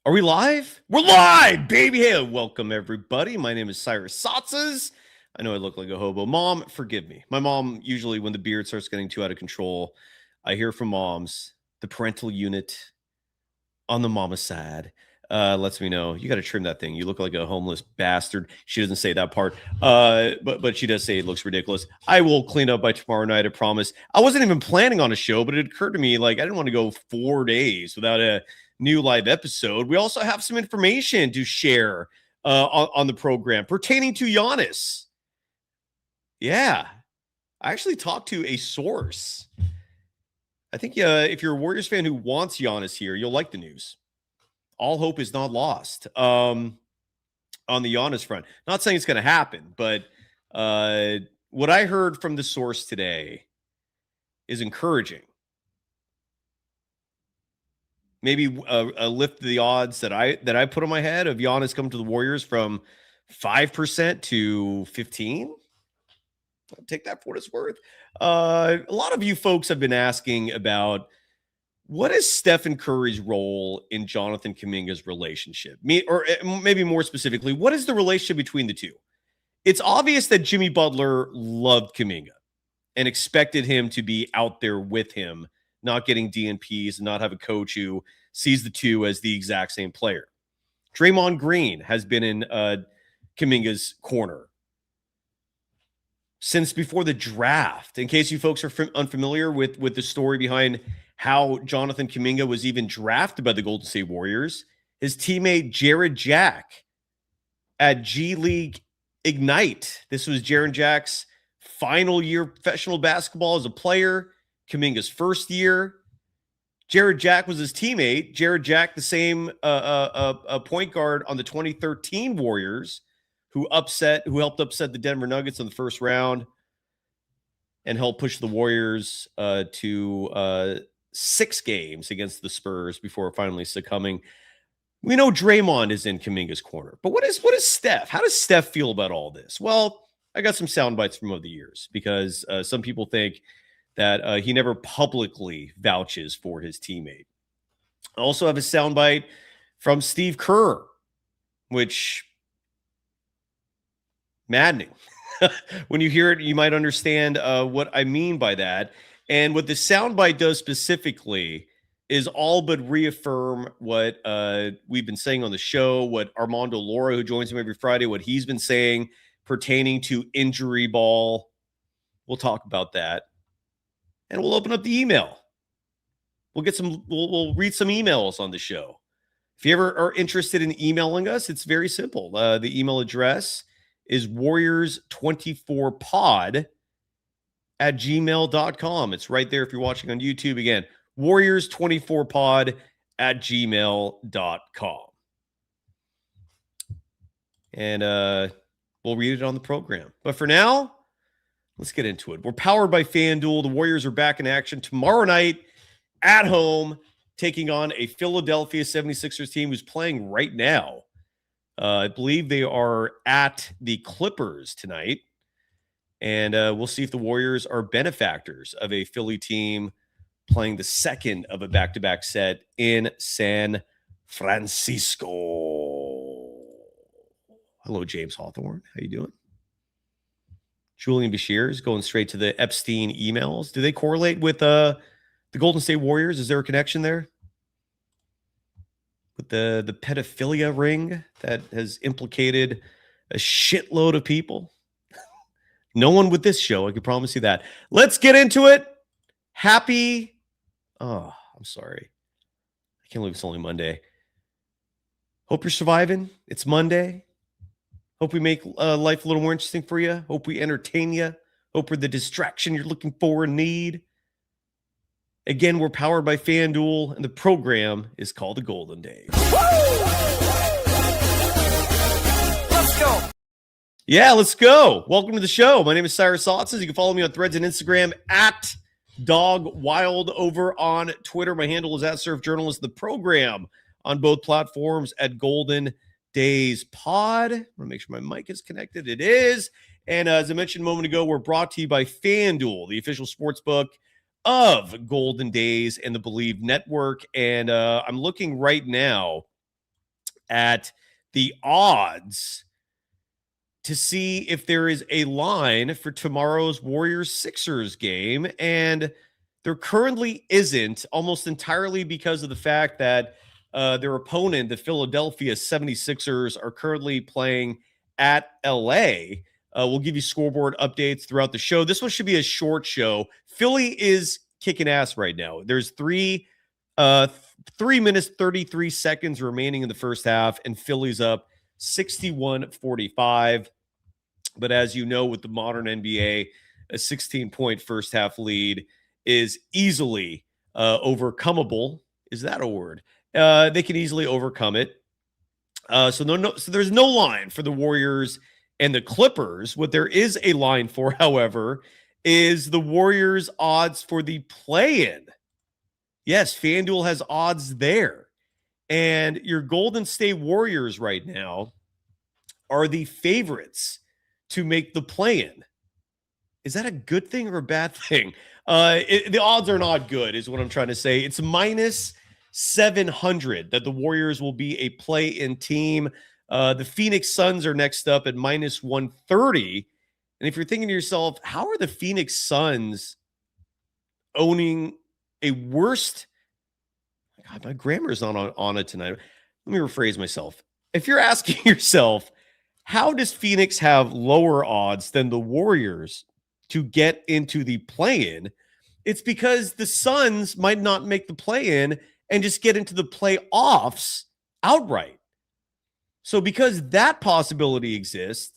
Are we live? We're live, baby. Hey, welcome everybody. My name is Cyrus Saatsaz. I know I look like a hobo. Mom, forgive me. My mom, usually when the beard starts getting too out of control, I hear from moms, the parental unit on the mama side, lets me know, you got to trim that thing. You look like a homeless bastard. She doesn't say that part, but she does say it looks ridiculous. I will clean up by tomorrow night, I promise. I wasn't even planning on a show, but it occurred to me, like, I didn't want to go 4 days without a new live episode. We also have some information to share on the program pertaining to Giannis. Yeah, I actually talked to a source. I think if you're a Warriors fan who wants Giannis here, you'll like the news. All hope is not lost on the Giannis front. Not saying it's going to happen, but what I heard from the source today is encouraging. Maybe lift the odds that I put on my head of Giannis coming to the Warriors from 5% to 15%. I'll take that for what it's worth. A lot of you folks have been asking about what is Stephen Curry's role in Jonathan Kuminga's relationship? Or maybe more specifically, what is the relationship between the two? It's obvious that Jimmy Butler loved Kaminga and expected him to be out there with him, not getting DNPs and not have a coach who sees the two as the exact same player. Draymond Green has been in Kuminga's corner since before the draft. In case you folks are unfamiliar with the story behind how Jonathan Kuminga was even drafted by the Golden State Warriors, his teammate Jared Jack at G League Ignite. This was Jared Jack's final year of professional basketball as a player, Kuminga's first year. Jared Jack was his teammate. Jared Jack, the same point guard on the 2013 Warriors, who helped upset the Denver Nuggets in the first round and helped push the Warriors to 6 games against the Spurs before finally succumbing. We know Draymond is in Kuminga's corner, but what is Steph? How does Steph feel about all this? Well, I got some sound bites from over the years because some people think that he never publicly vouches for his teammate. I also have a sound bite from Steve Kerr, which maddening. When you hear it, you might understand what I mean by that. And what the soundbite does specifically is all but reaffirm what we've been saying on the show, what Armando Laura, who joins him every Friday, what he's been saying pertaining to injury ball. We'll talk about that. And we'll open up the email. We'll read some emails on the show. If you ever are interested in emailing us, it's very simple. The email address is warriors24pod@gmail.com. It's right there if you're watching on YouTube. Again, warriors24pod@gmail.com. And we'll read it on the program. But for now, let's get into it. We're powered by FanDuel. The Warriors are back in action tomorrow night at home, taking on a Philadelphia 76ers team who's playing right now. I believe they are at the Clippers tonight. And we'll see if the Warriors are benefactors of a Philly team playing the second of a back-to-back set in San Francisco. Hello, James Hawthorne. How you doing? Julian Bashir is going straight to the Epstein emails. Do they correlate with the Golden State Warriors? Is there a connection there? With the pedophilia ring that has implicated a shitload of people? No one with this show, I can promise you that. Let's get into it. I'm sorry. I can't believe it's only Monday. Hope you're surviving. It's Monday. Hope we make life a little more interesting for you. Hope we entertain you. Hope we're the distraction you're looking for and need. Again, we're powered by FanDuel, and the program is called The Golden Days. Woo! Let's go. Yeah, let's go. Welcome to the show. My name is Cyrus Saatsaz. You can follow me on Threads and Instagram at DogWild over on Twitter. My handle is at Surf Journalist. The program on both platforms at Golden Days Pod. I want to make sure my mic is connected. It is. And as I mentioned a moment ago, we're brought to you by FanDuel, the official sportsbook of Golden Days and the Believe Network. And I'm looking right now at the odds to see if there is a line for tomorrow's Warriors-Sixers game. And there currently isn't, almost entirely because of the fact that their opponent, the Philadelphia 76ers, are currently playing at LA. We'll give you scoreboard updates throughout the show. This one should be a short show. Philly is kicking ass right now. There's 3 minutes, 33 seconds remaining in the first half, and Philly's up 61-45. But as you know, with the modern NBA, a 16-point first half lead is easily overcomable. Is that a word? They can easily overcome it. So there's no line for the Warriors and the Clippers. What there is a line for, however, is the Warriors' odds for the play-in. Yes, FanDuel has odds there. And your Golden State Warriors right now are the favorites to make the play-in. Is that a good thing or a bad thing? The odds are not good, is what I'm trying to say. It's minus 700 that the Warriors will be a play-in team. The Phoenix Suns are next up at minus 130. And if you're thinking to yourself, how are the Phoenix Suns owning a worst... God, my grammar's not on it tonight. Let me rephrase myself. If you're asking yourself, how does Phoenix have lower odds than the Warriors to get into the play-in? It's because the Suns might not make the play-in and just get into the playoffs outright. So because that possibility exists,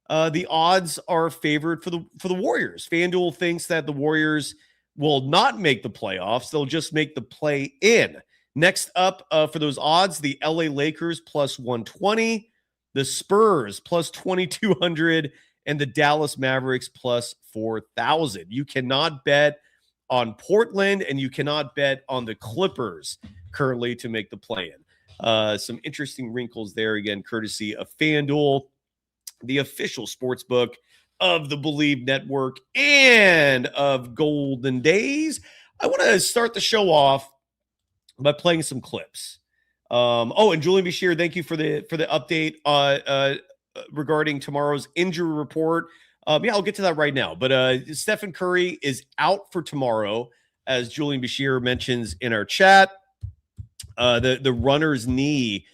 the odds are favored for the Warriors. FanDuel thinks that the Warriors will not make the playoffs. They'll just make the play-in. Next up for those odds, the LA Lakers plus 120, the Spurs plus 2,200, and the Dallas Mavericks plus 4,000. You cannot bet on Portland, and you cannot bet on the Clippers currently to make the play-in. Some interesting wrinkles there, again, courtesy of FanDuel, the official sportsbook of the Believe Network and of Golden Days. I want to start the show off by playing some clips. And Julian Bashir, thank you for the update regarding tomorrow's injury report. I'll get to that right now. But Stephen Curry is out for tomorrow, as Julian Bashir mentions in our chat. The runner's knee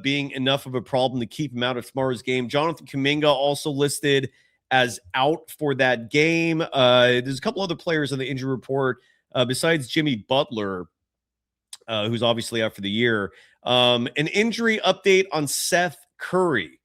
being enough of a problem to keep him out of tomorrow's game. Jonathan Kuminga also listed as out for that game. There's a couple other players on the injury report besides Jimmy Butler, who's obviously out for the year. An injury update on Seth Curry.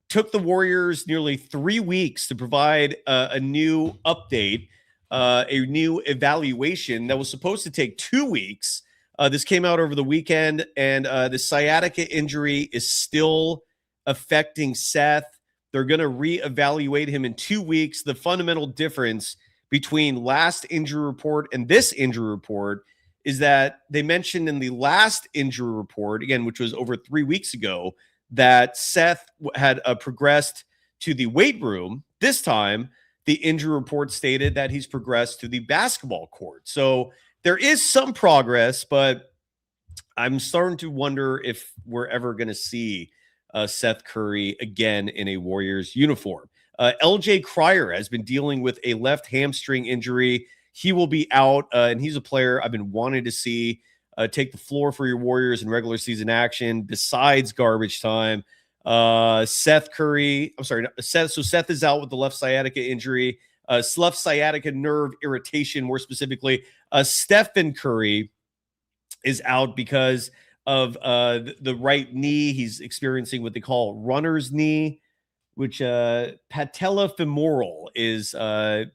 Took the Warriors nearly 3 weeks to provide a new update, a new evaluation that was supposed to take 2 weeks. This came out over the weekend, and the sciatica injury is still affecting Seth. They're going to reevaluate him in 2 weeks. The fundamental difference between last injury report and this injury report is that they mentioned in the last injury report, again, which was over 3 weeks ago, that Seth had progressed to the weight room. This time, the injury report stated that he's progressed to the basketball court. So there is some progress, but I'm starting to wonder if we're ever going to see Seth Curry again in a Warriors uniform. LJ Cryer has been dealing with a left hamstring injury. He will be out, and he's a player I've been wanting to see take the floor for your Warriors in regular season action besides garbage time. Seth is out with the left sciatica injury, left sciatica nerve irritation, more specifically. Stephen Curry is out because of the right knee. He's experiencing what they call runner's knee, which patellofemoral is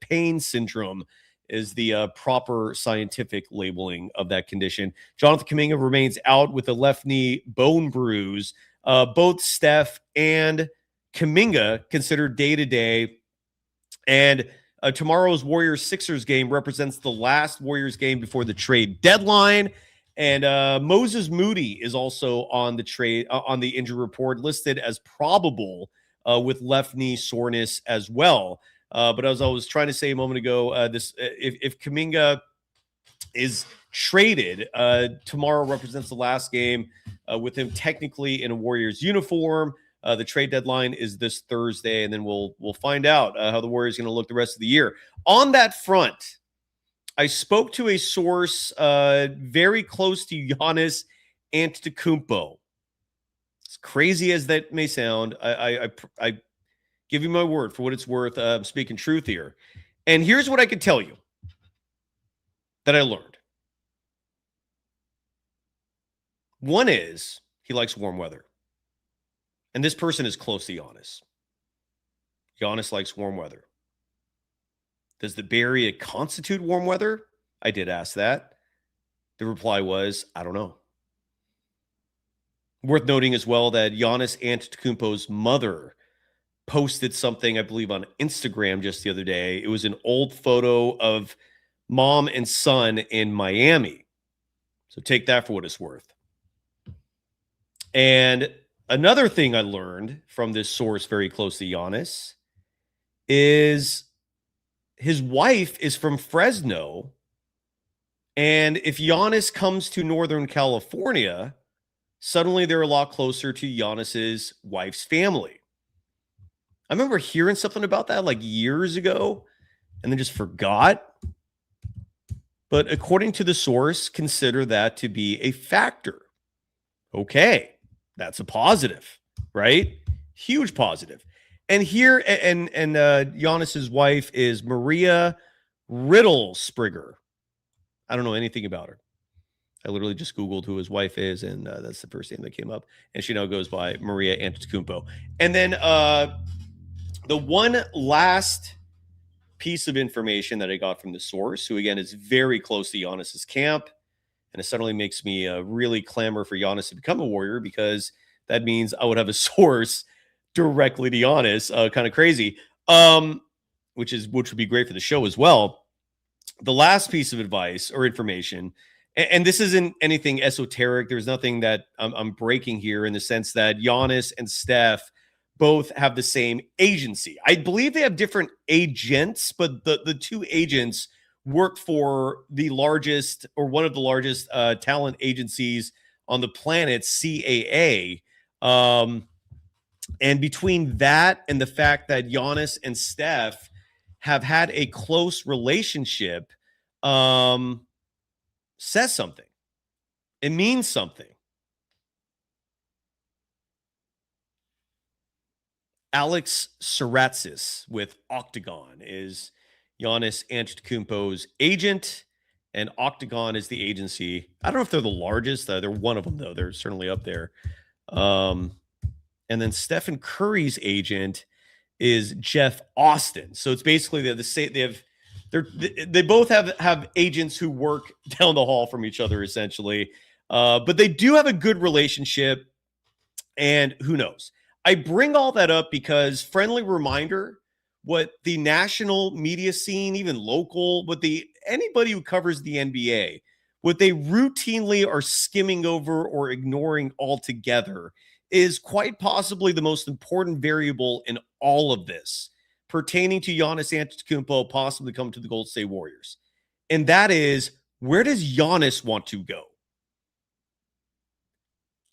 pain syndrome is the proper scientific labeling of that condition. Jonathan Kuminga remains out with a left knee bone bruise. Both Steph and Kaminga considered day-to-day. And tomorrow's Warriors-Sixers game represents the last Warriors game before the trade deadline. And Moses Moody is also on the trade on the injury report, listed as probable with left knee soreness as well. But as I was trying to say a moment ago, if Kaminga is traded, tomorrow represents the last game with him technically in a Warriors uniform. The trade deadline is this Thursday, and then we'll find out how the Warriors are going to look the rest of the year. On that front, I spoke to a source very close to Giannis Antetokounmpo. As crazy as that may sound, I give you my word for what it's worth. I'm speaking truth here. And here's what I can tell you that I learned. One is he likes warm weather. And this person is close to Giannis. Giannis likes warm weather. Does the Bay Area constitute warm weather? I did ask that. The reply was, I don't know. Worth noting as well that Giannis Antetokounmpo's mother posted something, I believe, on Instagram just the other day. It was an old photo of mom and son in Miami. So take that for what it's worth. And another thing I learned from this source very close to Giannis is his wife is from Fresno. And if Giannis comes to Northern California, suddenly they're a lot closer to Giannis's wife's family. I remember hearing something about that like years ago and then just forgot. But according to the source, consider that to be a factor. Okay, that's a positive, right? Huge positive. And here, and Giannis's wife is Maria Riddlespringer. I don't know anything about her. I literally just Googled who his wife is, and that's the first name that came up. And she now goes by Maria Antetokounmpo. And then the one last piece of information that I got from the source, who again is very close to Giannis's camp, and it suddenly makes me really clamor for Giannis to become a Warrior, because that means I would have a source directly to Giannis. Kind of crazy, which would be great for the show as well. The last piece of advice or information, and this isn't anything esoteric. There's nothing that I'm breaking here, in the sense that Giannis and Steph both have the same agency. I believe they have different agents, but the two agents work for the largest, or one of the largest talent agencies on the planet, CAA. And between that and the fact that Giannis and Steph have had a close relationship, says something. It means something. Alex Saatsaz with Octagon is Giannis Antetokounmpo's agent, and Octagon is the agency. I don't know if they're the largest. They're one of them, though. They're certainly up there. And then Stephen Curry's agent is Jeff Austin. So it's basically they both have agents who work down the hall from each other, essentially. But they do have a good relationship, and who knows? I bring all that up because, friendly reminder, what the national media scene, even local, anybody who covers the NBA, what they routinely are skimming over or ignoring altogether is quite possibly the most important variable in all of this, pertaining to Giannis Antetokounmpo possibly coming to the Golden State Warriors. And that is, where does Giannis want to go?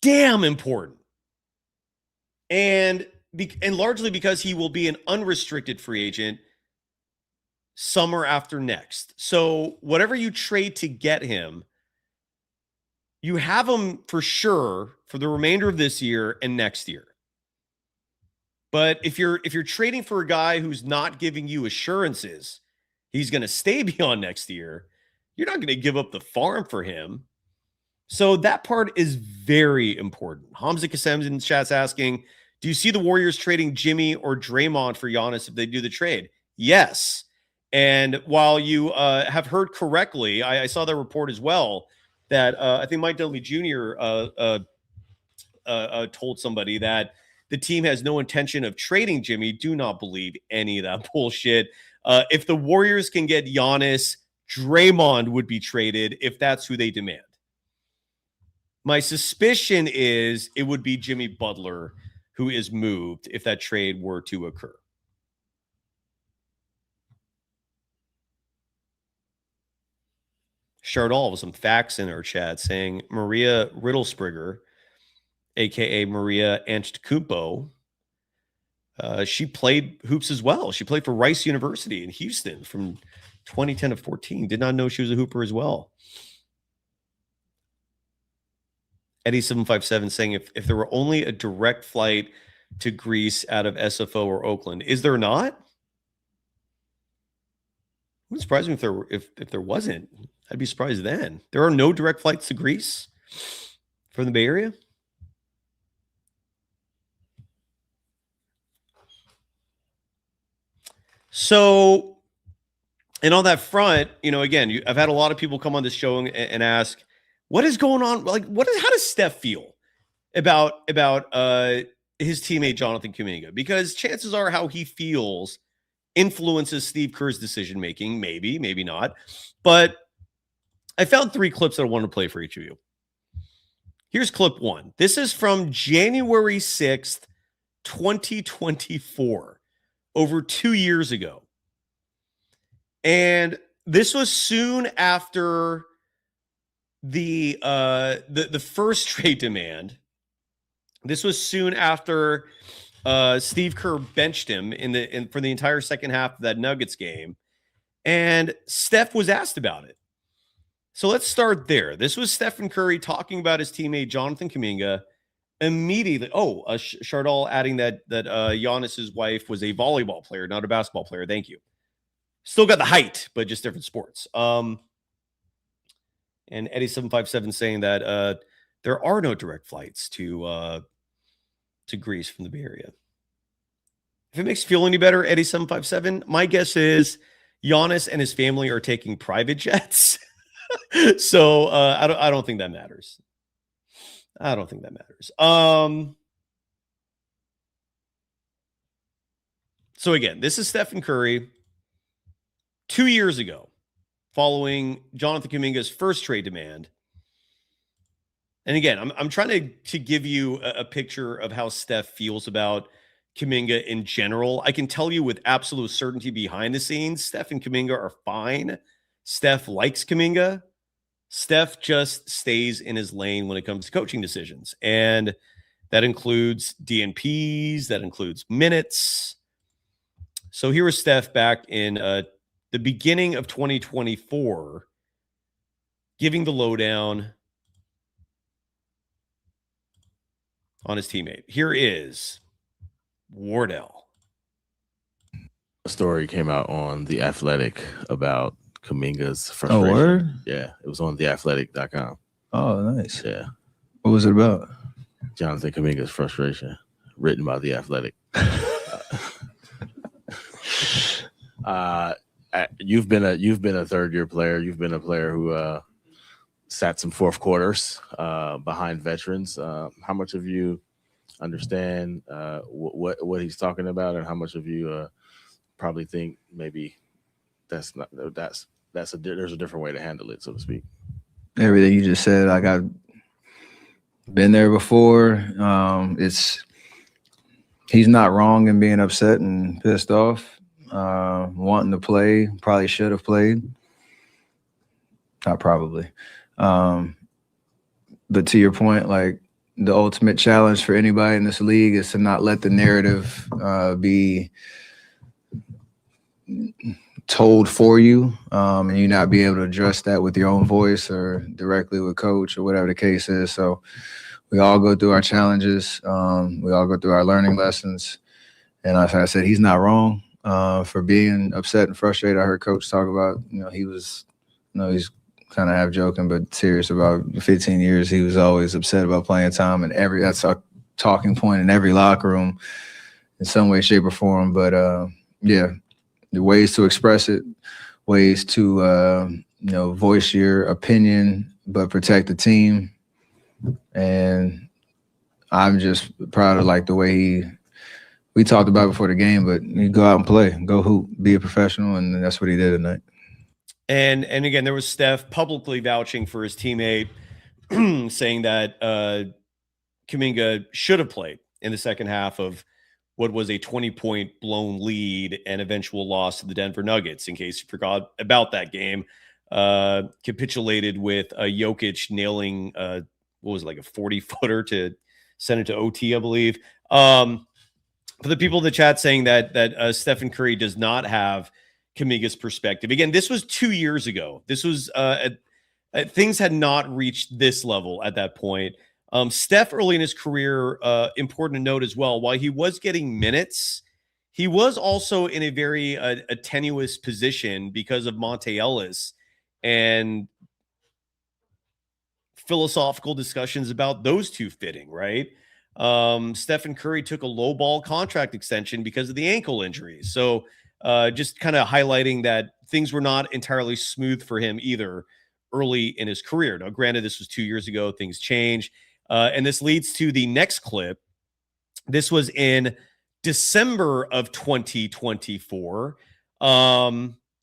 Damn important. And largely because he will be an unrestricted free agent summer after next. So whatever you trade to get him, you have him for sure for the remainder of this year and next year. But if you're trading for a guy who's not giving you assurances he's going to stay beyond next year, you're not going to give up the farm for him. So that part is very important. Hamza Kasem's in the chat's asking, do you see the Warriors trading Jimmy or Draymond for Giannis if they do the trade? Yes. And while you have heard correctly, I saw that report as well, that I think Mike Dunleavy Jr. Told somebody that the team has no intention of trading Jimmy. Do not believe any of that bullshit. If the Warriors can get Giannis, Draymond would be traded if that's who they demand. My suspicion is it would be Jimmy Butler who is moved if that trade were to occur. Shardall with some facts in our chat saying Maria Riddlespringer aka Maria Antetokounmpo, she played hoops as well. She played for Rice University in Houston from 2010 to 14. Did not know she was a hooper as well. Eddie757 saying if there were only a direct flight to Greece out of SFO or Oakland, is there not? Wouldn't surprise me if there wasn't. I'd be surprised then. There are no direct flights to Greece from the Bay Area. So, and on that front, again, I've had a lot of people come on this show and ask, what is going on? Like, how does Steph feel about his teammate Jonathan Kuminga? Because chances are how he feels influences Steve Kerr's decision making. Maybe not. But I found 3 clips that I want to play for each of you. Here's clip 1. This is from January 6th, 2024, over 2 years ago. And this was soon after the first trade demand. This was soon after Steve Kerr benched him for the entire second half of that Nuggets game. And Steph was asked about it. So let's start there. This was Stephen Curry talking about his teammate Jonathan Kuminga. Immediately, Chardal adding that Giannis's wife was a volleyball player, not a basketball player. Thank you. Still got the height, but just different sports. And Eddie757 saying that there are no direct flights to Greece from the Bay Area. If it makes you feel any better, Eddie757, my guess is Giannis and his family are taking private jets. So I don't think that matters. I don't think that matters. So again, this is Stephen Curry 2 years ago, following Jonathan Kuminga's first trade demand. And again, I'm trying to give you a picture of how Steph feels about Kuminga in general. I can tell you with absolute certainty behind the scenes, Steph and Kuminga are fine. Steph likes Kuminga. Steph just stays in his lane when it comes to coaching decisions. And that includes DNPs, that includes minutes. So here was Steph back in the beginning of 2024, giving the lowdown on his teammate. Here is Wardell. A story came out on The Athletic about Kaminga's frustration. Oh, word? Yeah, it was on theathletic.com. Oh, nice. Yeah. What was it about? Jonathan Kuminga's frustration, written by The Athletic. You've been a third-year player. You've been a player who sat some fourth quarters behind veterans. How much of you understand what he's talking about, and how much of you probably think maybe there's a different way to handle it, so to speak? Everything you just said, like I've been there before. He's not wrong in being upset and pissed off, wanting to play. Probably should have played. Not probably. But to your point, like the ultimate challenge for anybody in this league is to not let the narrative be told for you, and you not be able to address that with your own voice or directly with coach or whatever the case is. So we all go through our challenges. We all go through our learning lessons. And like I said, he's not wrong for being upset and frustrated. I heard coach talk about, he's kind of half joking, but serious about 15 years. He was always upset about playing time, and that's a talking point in every locker room in some way, shape, or form. But yeah, the ways to express it, ways to voice your opinion, but protect the team. And I'm just proud of like the way we talked about before the game, but you go out and play, go hoop, be a professional, and that's what he did tonight. And again, there was Steph publicly vouching for his teammate, saying that Kaminga should have played in the second half of what was a 20-point blown lead and eventual loss to the Denver Nuggets, in case you forgot about that game. Capitulated with Jokic nailing, what was it, like a 40-footer to sent it to OT, I believe. For the people in the chat saying that Stephen Curry does not have Kaminga's perspective. Again, this was 2 years ago. This was things had not reached this level at that point. Steph early in his career, important to note as well, while he was getting minutes, he was also in a very tenuous position because of Monte Ellis and philosophical discussions about those two fitting, right? Stephen Curry took a low ball contract extension because of the ankle injury. So just kind of highlighting that things were not entirely smooth for him either early in his career. Now, granted, this was 2 years ago, things changed. And this leads to the next clip. This was in December of 2024.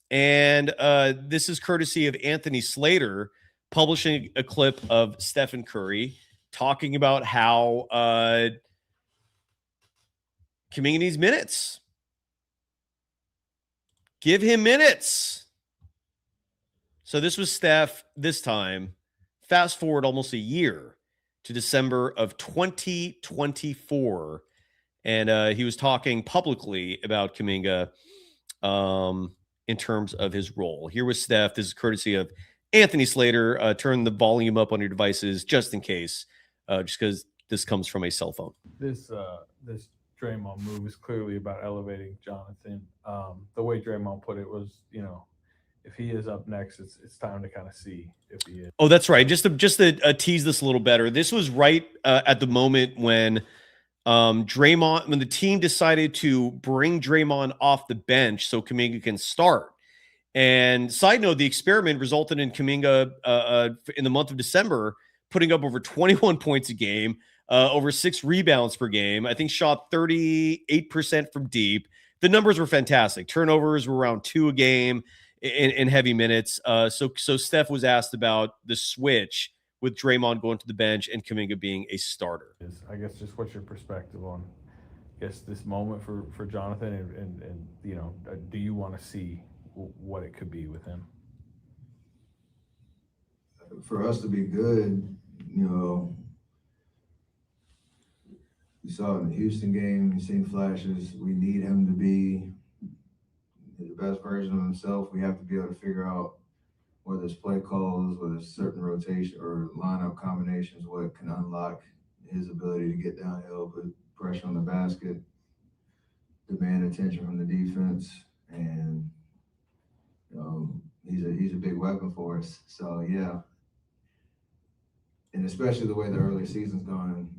This is courtesy of Anthony Slater publishing a clip of Stephen Curry talking about how Kaminga needs minutes. Give him minutes. So this was Steph this time. Fast forward almost a year to December of 2024. And he was talking publicly about Kaminga in terms of his role. Here was Steph. This is courtesy of Anthony Slater. Turn the volume up on your devices just in case, just because this comes from a cell phone. This Draymond move is clearly about elevating Jonathan. The way Draymond put it was, if he is up next, it's time to kind of see if he is. Oh, that's right. Just to tease this a little better, this was right at the moment when when the team decided to bring Draymond off the bench so Kaminga can start. And side note, the experiment resulted in Kaminga in the month of December putting up over 21 points a game, over 6 rebounds per game. I think shot 38% from deep. The numbers were fantastic. Turnovers were around 2 a game in heavy minutes. So Steph was asked about the switch with Draymond going to the bench and Kaminga being a starter. I guess just what's your perspective on, this moment for Jonathan and do you want to see what it could be with him? For us to be good, you saw it in the Houston game, you've seen flashes. We need him to be the best version of himself. We have to be able to figure out whether it's play calls, whether it's certain rotation or lineup combinations, what can unlock his ability to get downhill, put pressure on the basket, demand attention from the defense, and he's a big weapon for us. So yeah, and especially the way the early season's gone,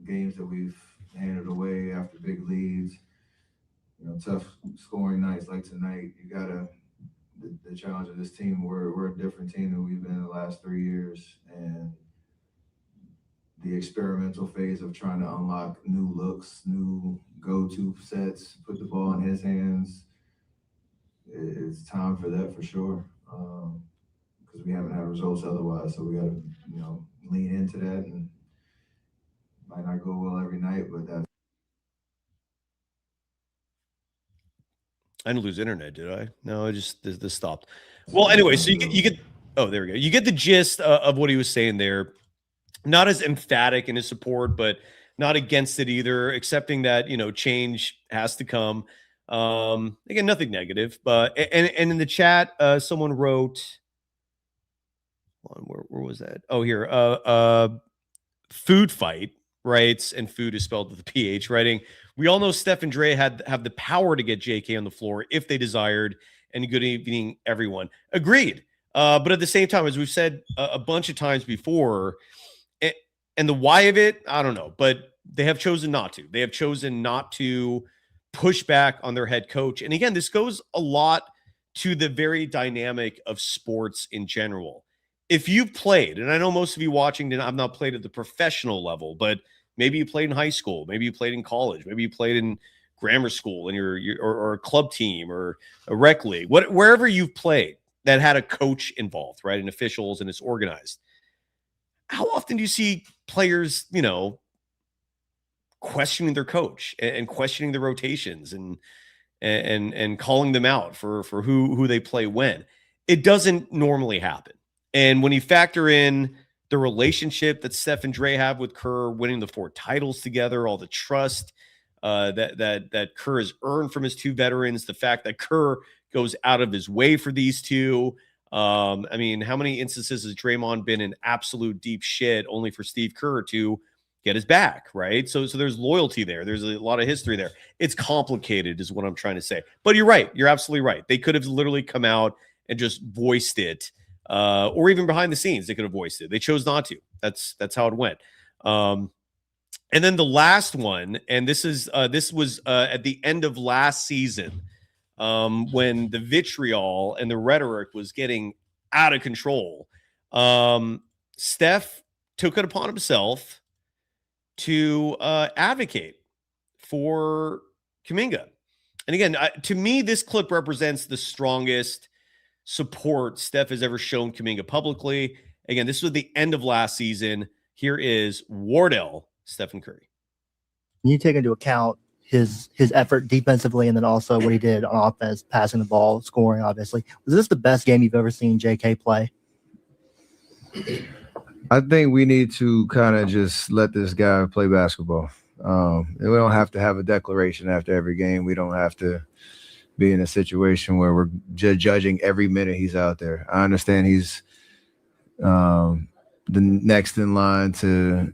games that we've handed away after big leads, tough scoring nights like tonight. You gotta the challenge of this team. We're a different team than we've been in the last 3 years, and the experimental phase of trying to unlock new looks, new go-to sets, put the ball in his hands. It's time for that for sure, because we haven't had results otherwise. So we got to, lean into that, and might not go well every night, but that's. I didn't lose internet, did I? No, this stopped. Well, anyway, so you get. Oh, there we go. You get the gist of what he was saying there. Not as emphatic in his support, but not against it either, accepting that, change has to come. Again, nothing negative, but and in the chat, someone wrote, where was that? Oh, here, food fight writes, and food is spelled with a PH, writing, we all know Steph and Dre have the power to get JK on the floor if they desired, and good evening, everyone. Agreed. But at the same time, as we've said a bunch of times before, and the why of it, I don't know, but they have chosen not to. They have chosen not to push back on their head coach. And again, this goes a lot to the very dynamic of sports in general. If you've played, and I know most of you watching have not played at the professional level, but maybe you played in high school, maybe you played in college, maybe you played in grammar school and or a club team or a rec league, wherever you've played that had a coach involved, right, and officials, and it's organized. How often do you see players, questioning their coach and questioning the rotations and calling them out for who they play when? It doesn't normally happen. And when you factor in the the relationship that Steph and Dre have with Kerr, winning the 4 titles together, all the trust that Kerr has earned from his 2 veterans, the fact that Kerr goes out of his way for these 2. I mean, how many instances has Draymond been in absolute deep shit only for Steve Kerr to get his back, right? So there's loyalty there. There's a lot of history there. It's complicated is what I'm trying to say. But you're right. You're absolutely right. They could have literally come out and just voiced it, or even behind the scenes, they could have voiced it. They chose not to. That's how it went. And then the last one, and this was at the end of last season, when the vitriol and the rhetoric was getting out of control. Steph took it upon himself to advocate for Kaminga. And again, to me, this clip represents the strongest support Steph has ever shown Kaminga publicly. Again, this was the end of last season. Here is Wardell Stephen Curry. You take into account his effort defensively and then also what he did on offense, passing the ball, scoring, obviously. Was this the best game you've ever seen JK play? I think we need to kind of just let this guy play basketball. We don't have to have a declaration after every game. We don't have to be in a situation where we're judging every minute he's out there. I understand he's the next in line to,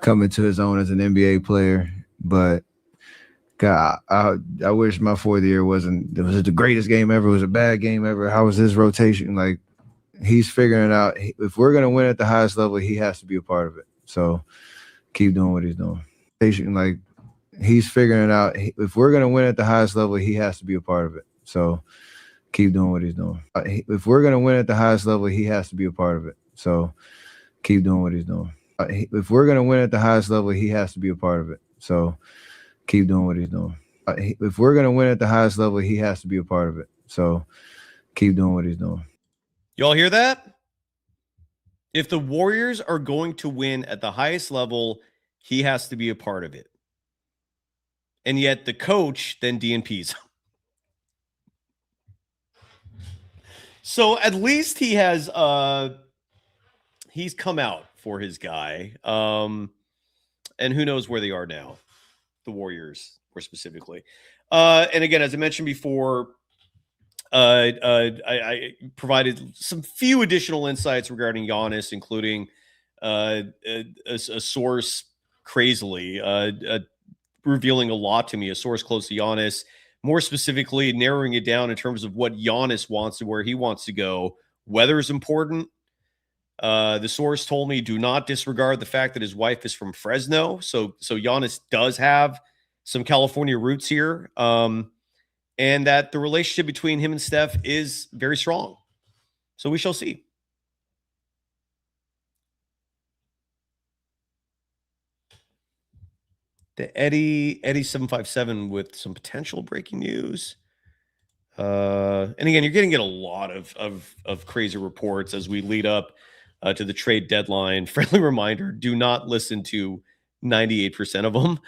come into his own as an NBA player. But God, I wish my 4th year was it the greatest game ever? Was a bad game ever? How was his rotation? Like, he's figuring it out. If we're going to win at the highest level, he has to be a part of it. So keep doing what he's doing. Like, he's figuring it out. If we're going to win at the highest level, he has to be a part of it. So keep doing what he's doing. If we're going to win at the highest level, he has to be a part of it. So keep doing what he's doing. If we're going to win at the highest level, he has to be a part of it. So keep doing what he's doing. If we're going to win at the highest level, he has to be a part of it. So keep doing what he's doing. Y'all hear that? If the Warriors are going to win at the highest level, he has to be a part of it. And yet the coach then DNPs. So at least he has he's come out for his guy. And who knows where they are now, the Warriors more specifically. And again, as I mentioned before, I provided some few additional insights regarding Giannis, including a source crazily revealing a lot to me, a source close to Giannis, more specifically narrowing it down in terms of what Giannis wants and where he wants to go. Weather is important. The source told me do not disregard the fact that his wife is from Fresno. So Giannis does have some California roots here. And that the relationship between him and Steph is very strong. So we shall see. The Eddie 757 with some potential breaking news. And again, you're going to get a lot of crazy reports as we lead up to the trade deadline. Friendly reminder, do not listen to 98% of them.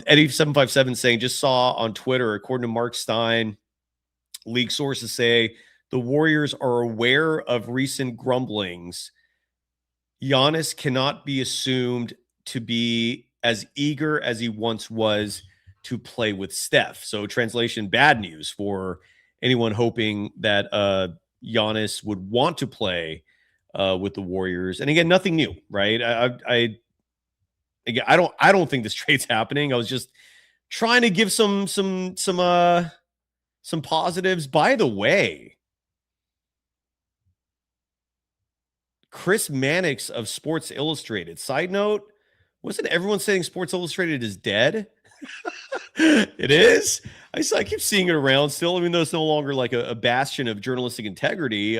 Eddie 757 saying, just saw on Twitter, according to Mark Stein, league sources say the Warriors are aware of recent grumblings. Giannis cannot be assumed to be as eager as he once was to play with Steph. So translation, bad news for anyone hoping that Giannis would want to play with the Warriors. And again, nothing new, right? I don't think this trade's happening. I was just trying to give some positives. By the way, Chris Mannix of Sports Illustrated. Side note, wasn't everyone saying Sports Illustrated is dead? It is. I keep seeing it around still, even though it's no longer like a bastion of journalistic integrity.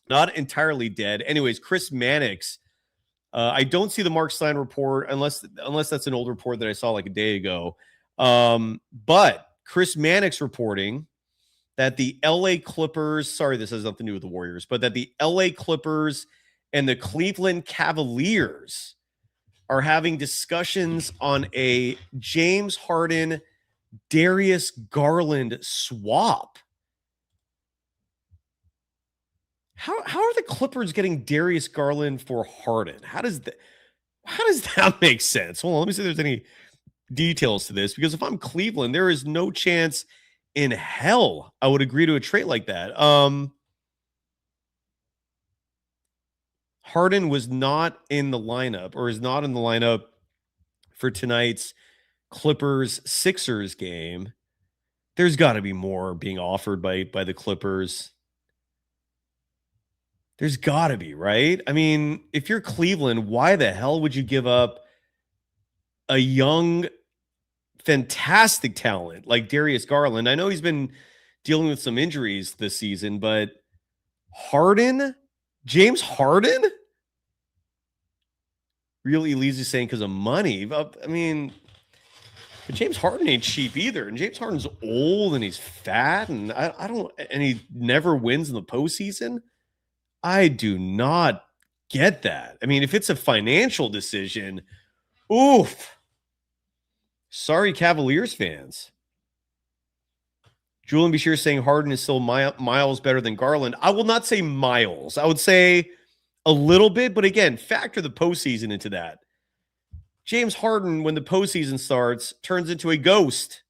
Not entirely dead. Anyways, Chris Mannix. I don't see the Mark Stein report unless that's an old report that I saw like a day ago. But Chris Mannix reporting that the LA Clippers, sorry, this has nothing to do with the Warriors, but that the LA Clippers and the Cleveland Cavaliers are having discussions on a James Harden, Darius Garland swap. How are the Clippers getting Darius Garland for Harden? How does that make sense? Hold on, let me see if there's any details to this, because if I'm Cleveland, there is no chance in hell I would agree to a trade like that. Harden was not in the lineup, or is not in the lineup for tonight's Clippers-Sixers game. There's got to be more being offered by the Clippers. There's got to be, right? I mean, if you're Cleveland, why the hell would you give up a young, fantastic talent like Darius Garland? I know he's been dealing with some injuries this season, but Harden? James Harden? Really, Elise's saying because of money. I mean, but James Harden ain't cheap either. And James Harden's old and he's fat, and and he never wins in the postseason. I do not get that. I mean, if it's a financial decision, oof. Sorry, Cavaliers fans. Julian Bashir saying Harden is still miles better than Garland. I will not say miles. I would say a little bit, but again, factor the postseason into that. James Harden, when the postseason starts, turns into a ghost.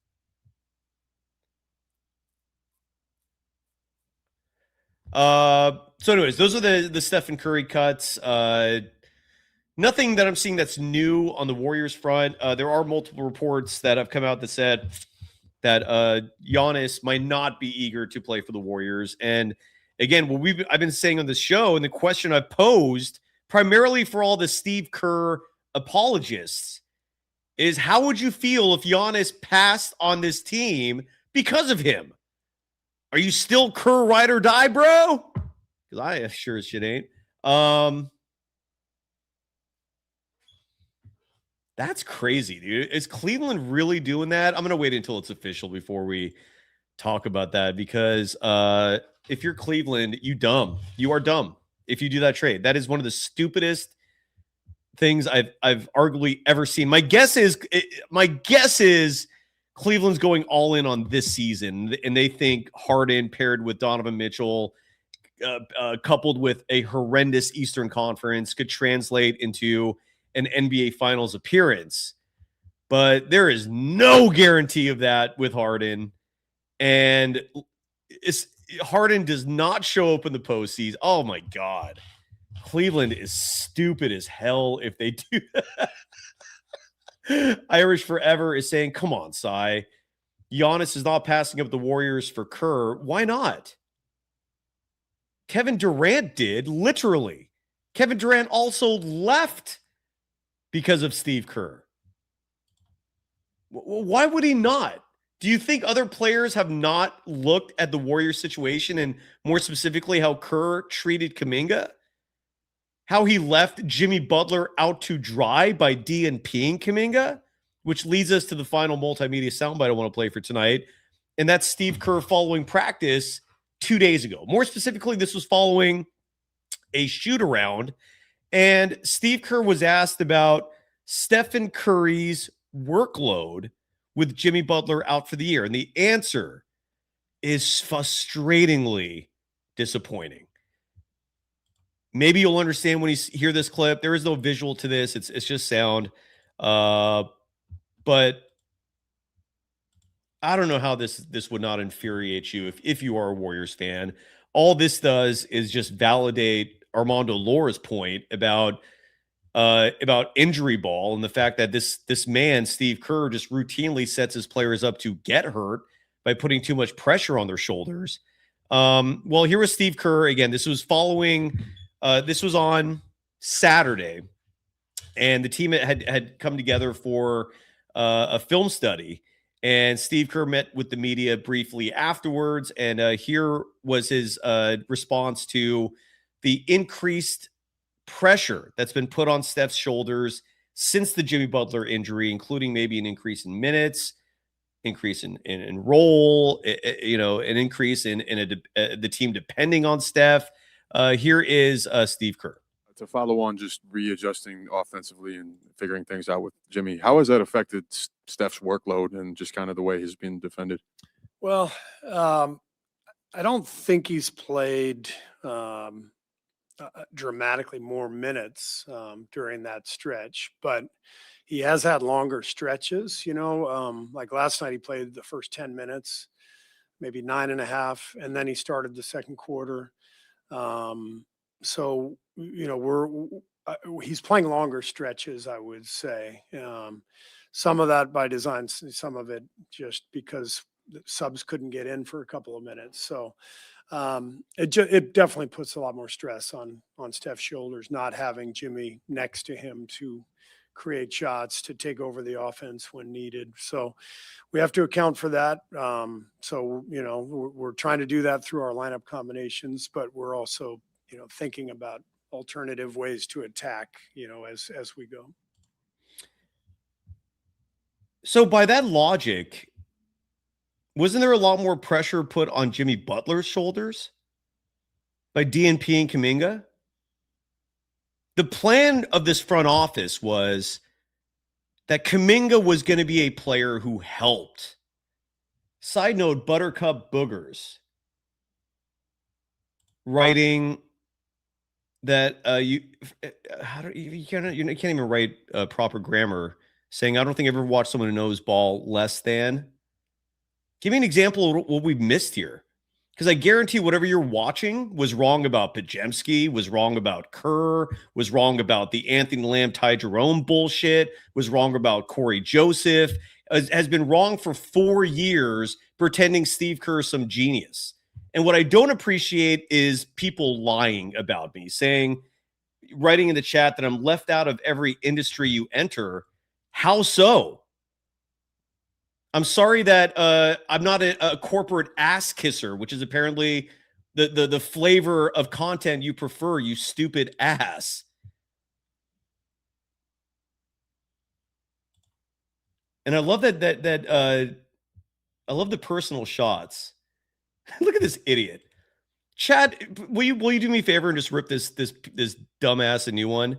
So anyways, those are the Stephen Curry cuts. Nothing that I'm seeing that's new on the Warriors front. There are multiple reports that have come out that said that Giannis might not be eager to play for the Warriors. And again, what I've been saying on this show, and the question I've posed primarily for all the Steve Kerr apologists, is how would you feel if Giannis passed on this team because of him? Are you still Kerr ride or die, bro? Because I sure as shit ain't. That's crazy, dude. Is Cleveland really doing that? I'm going to wait until it's official before we talk about that, because if you're Cleveland, you dumb. You are dumb if you do that trade. That is one of the stupidest things I've arguably ever seen. My guess is Cleveland's going all in on this season, and they think Harden paired with Donovan Mitchell, coupled with a horrendous Eastern Conference, could translate into an NBA Finals appearance. But there is no guarantee of that with Harden, and Harden does not show up in the postseason. Oh my God. Cleveland is stupid as hell if they do that. Irish Forever is saying, come on, Cy. Giannis is not passing up the Warriors for Kerr. Why not? Kevin Durant did, literally. Kevin Durant also left because of Steve Kerr. Why would he not? Do you think other players have not looked at the Warriors situation, and more specifically how Kerr treated Kaminga? How he left Jimmy Butler out to dry by DNPing Kaminga, which leads us to the final multimedia soundbite I want to play for tonight. And that's Steve Kerr following practice 2 days ago. More specifically, this was following a shoot-around. And Steve Kerr was asked about Stephen Curry's workload with Jimmy Butler out for the year. And the answer is frustratingly disappointing. Maybe you'll understand when you hear this clip. There is no visual to this. It's just sound. But I don't know how this would not infuriate you if you are a Warriors fan. All this does is just validate Armando Laura's point about injury ball, and the fact that this man, Steve Kerr, just routinely sets his players up to get hurt by putting too much pressure on their shoulders. Well, here was Steve Kerr. Again, this was following... this was on Saturday, and the team had come together for a film study, and Steve Kerr met with the media briefly afterwards, and here was his response to the increased pressure that's been put on Steph's shoulders since the Jimmy Butler injury, including maybe an increase in minutes, increase in role, an increase in the team depending on Steph. Here is Steve Kerr. To follow on just readjusting offensively and figuring things out with Jimmy, how has that affected Steph's workload and just kind of the way he's been defended? Well, I don't think he's played dramatically more minutes during that stretch, but he has had longer stretches. Like last night, he played the first 10 minutes, maybe 9.5, and then he started the second quarter. So he's playing longer stretches, I would say. Some of that by design, some of it just because the subs couldn't get in for a couple of minutes. So it definitely puts a lot more stress on Steph's shoulders, not having Jimmy next to him to create shots, to take over the offense when needed. So we have to account for that. We're trying to do that through our lineup combinations, but we're also, thinking about alternative ways to attack, as we go. So by that logic, wasn't there a lot more pressure put on Jimmy Butler's shoulders by DNP and Kaminga? The plan of this front office was that Kaminga was going to be a player who helped. Side note, Buttercup Boogers writing that you can't even write proper grammar, saying I don't think I ever watched someone who knows ball less than. Give me an example of what we missed here. Because I guarantee whatever you're watching was wrong about Pajemski, was wrong about Kerr, was wrong about the Anthony Lamb, Ty Jerome bullshit, was wrong about Corey Joseph, has been wrong for 4 years pretending Steve Kerr is some genius. And what I don't appreciate is people lying about me, writing in the chat that I'm left out of every industry you enter. How so? I'm sorry that I'm not a corporate ass kisser, which is apparently the flavor of content you prefer, you stupid ass. And I love that I love the personal shots. Look at this idiot. Chad, will you do me a favor and just rip this dumbass a new one?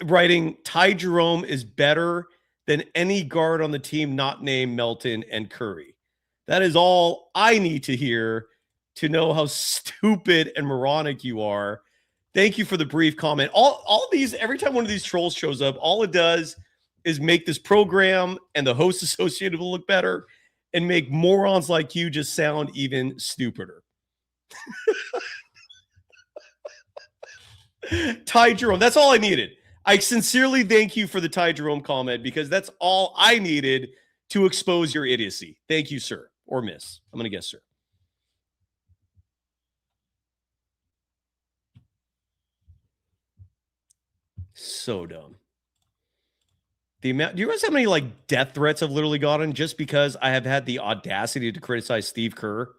Writing Ty Jerome is better than any guard on the team not named Melton and Curry. That is all I need to hear to know how stupid and moronic you are. Thank you for the brief comment. All these, every time one of these trolls shows up, all it does is make this program and the hosts associated will look better and make morons like you just sound even stupider. Ty Jerome, that's all I needed. I sincerely thank you for the Ty Jerome comment because that's all I needed to expose your idiocy. Thank you, sir, or miss. I'm going to guess sir. So dumb. Do you realize how many death threats I've literally gotten just because I have had the audacity to criticize Steve Kerr?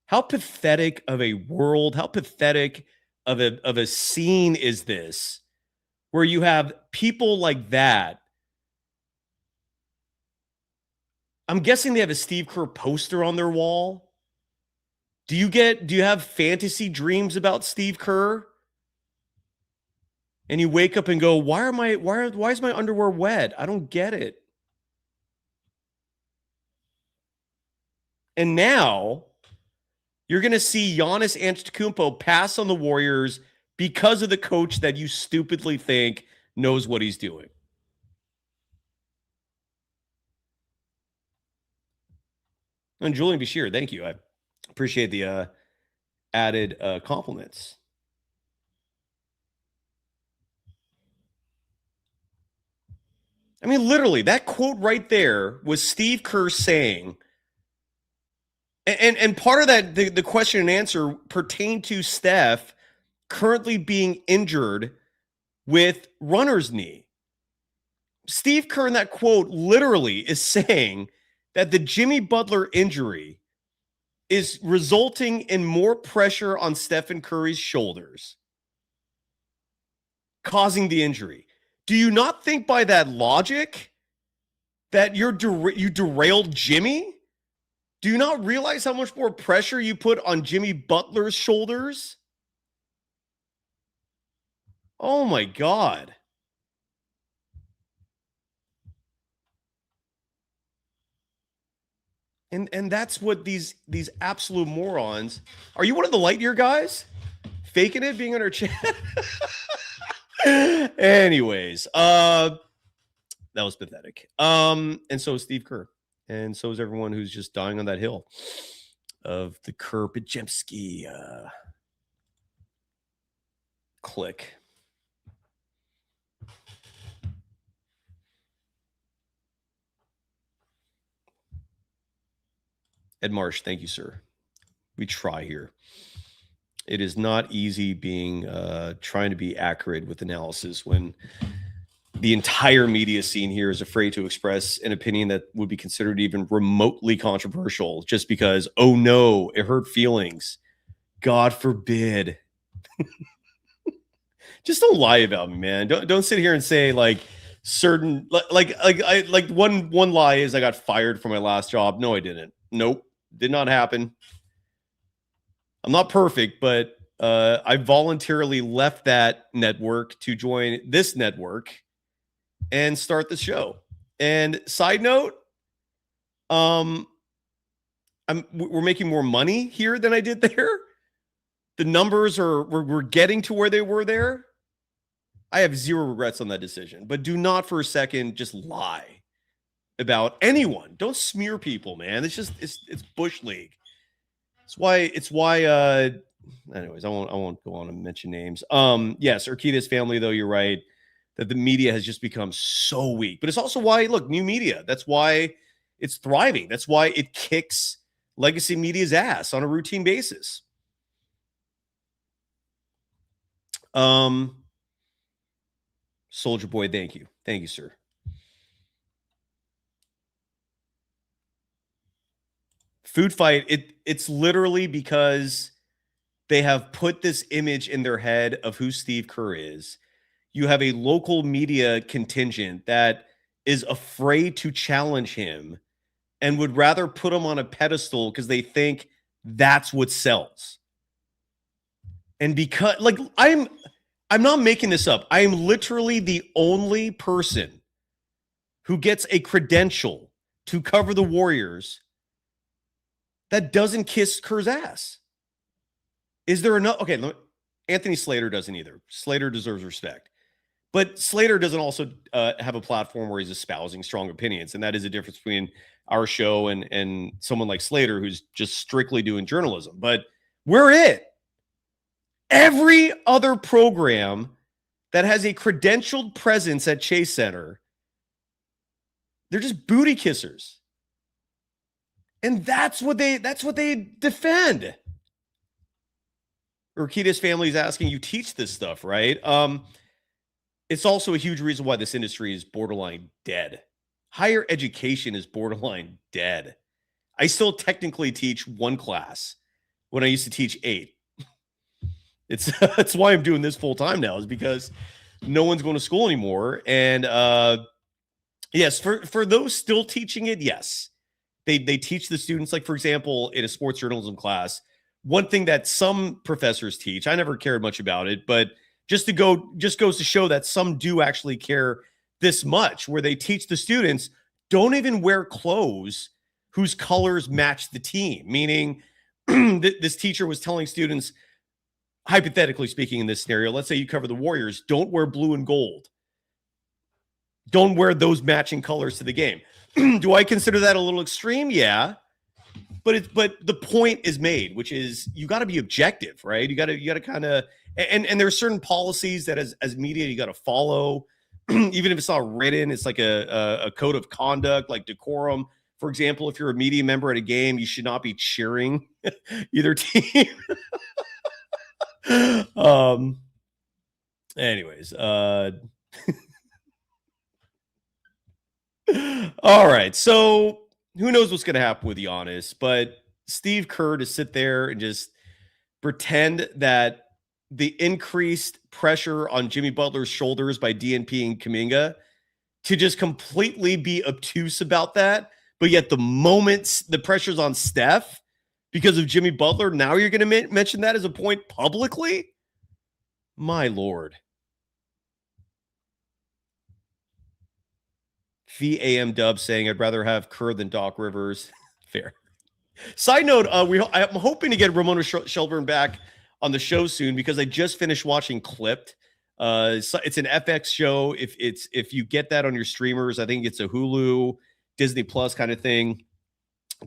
How pathetic of a world, how pathetic of a scene is this? Where you have people like that. I'm guessing they have a Steve Kerr poster on their wall. Do you have fantasy dreams about Steve Kerr? And you wake up and go, why is my underwear wet? I don't get it. And now you're going to see Giannis Antetokounmpo pass on the Warriors because of the coach that you stupidly think knows what he's doing. And Julian Bashir, thank you. I appreciate the added compliments. I mean, literally, that quote right there was Steve Kerr saying, and part of that, the question and answer pertained to Steph currently being injured with runner's knee. Steve Kerr in that quote literally is saying that the Jimmy Butler injury is resulting in more pressure on Stephen Curry's shoulders, causing the injury. Do you not think by that logic that you derailed Jimmy? Do you not realize how much more pressure you put on Jimmy Butler's shoulders? Oh my God. And that's what these absolute morons. Are you one of the Lightyear guys? Faking it, being on our chat? Anyways, that was pathetic. And so is Steve Kerr. And so is everyone who's just dying on that hill of the Kerr Pajemski click. Ed Marsh, thank you, sir. We try here. It is not easy being trying to be accurate with analysis when the entire media scene here is afraid to express an opinion that would be considered even remotely controversial just because, oh no, it hurt feelings. God forbid. Just don't lie about me, man. Don't sit here and say like certain like one lie is I got fired from my last job. No, I didn't. Nope. Did not happen. I'm not perfect, but I voluntarily left that network to join this network and start the show. And side note, we're making more money here than I did there. The numbers we're getting to where they were there. I have zero regrets on that decision, but do not for a second just lie about anyone. Don't smear people, man. It's Bush League. It's why anyways, I won't go on and mention names. Yes, Urquidez family, though, you're right that the media has just become so weak. But it's also why, look, new media, that's why it's thriving. That's why it kicks legacy media's ass on a routine basis. Soldier Boy, thank you. Thank you, sir. Food fight, it's literally because they have put this image in their head of who Steve Kerr is. You have a local media contingent that is afraid to challenge him and would rather put him on a pedestal because they think that's what sells. And because, like, I'm not making this up. I am literally the only person who gets a credential to cover the Warriors that doesn't kiss Kerr's ass. Is there enough? Okay, Anthony Slater doesn't either. Slater deserves respect. But Slater doesn't also have a platform where he's espousing strong opinions. And that is a difference between our show and someone like Slater who's just strictly doing journalism. But we're it. Every other program that has a credentialed presence at Chase Center, they're just booty kissers. And that's what they defend. Urquidez family is asking, you teach this stuff, right? It's also a huge reason why this industry is borderline dead. Higher education is borderline dead. I still technically teach one class when I used to teach 8. That's why I'm doing this full time now, is because no one's going to school anymore. And yes, for those still teaching it, yes. They teach the students, like, for example, in a sports journalism class, one thing that some professors teach, I never cared much about it, but just goes to show that some do actually care this much, where they teach the students, don't even wear clothes whose colors match the team. Meaning this teacher was telling students, hypothetically speaking, in this scenario, let's say you cover the Warriors, don't wear blue and gold. Don't wear those matching colors to the game. Do I consider that a little extreme? Yeah. But the point is made, which is you got to be objective, right? You got to kind of, and there are certain policies that as media you got to follow, even if it's not written. It's like a code of conduct, like decorum. For example, if you're a media member at a game, you should not be cheering either team. Anyways, all right. So who knows what's going to happen with Giannis, but Steve Kerr to sit there and just pretend that the increased pressure on Jimmy Butler's shoulders by DNP and Kaminga, to just completely be obtuse about that. But yet the moment the pressure's on Steph because of Jimmy Butler, now you're going to mention that as a point publicly? My Lord. VAM Dub saying, I'd rather have Kerr than Doc Rivers. Fair. Side note, I'm hoping to get Ramona Shelburne back on the show soon because I just finished watching Clipped. It's an FX show. If you get that on your streamers, I think it's a Hulu, Disney Plus kind of thing.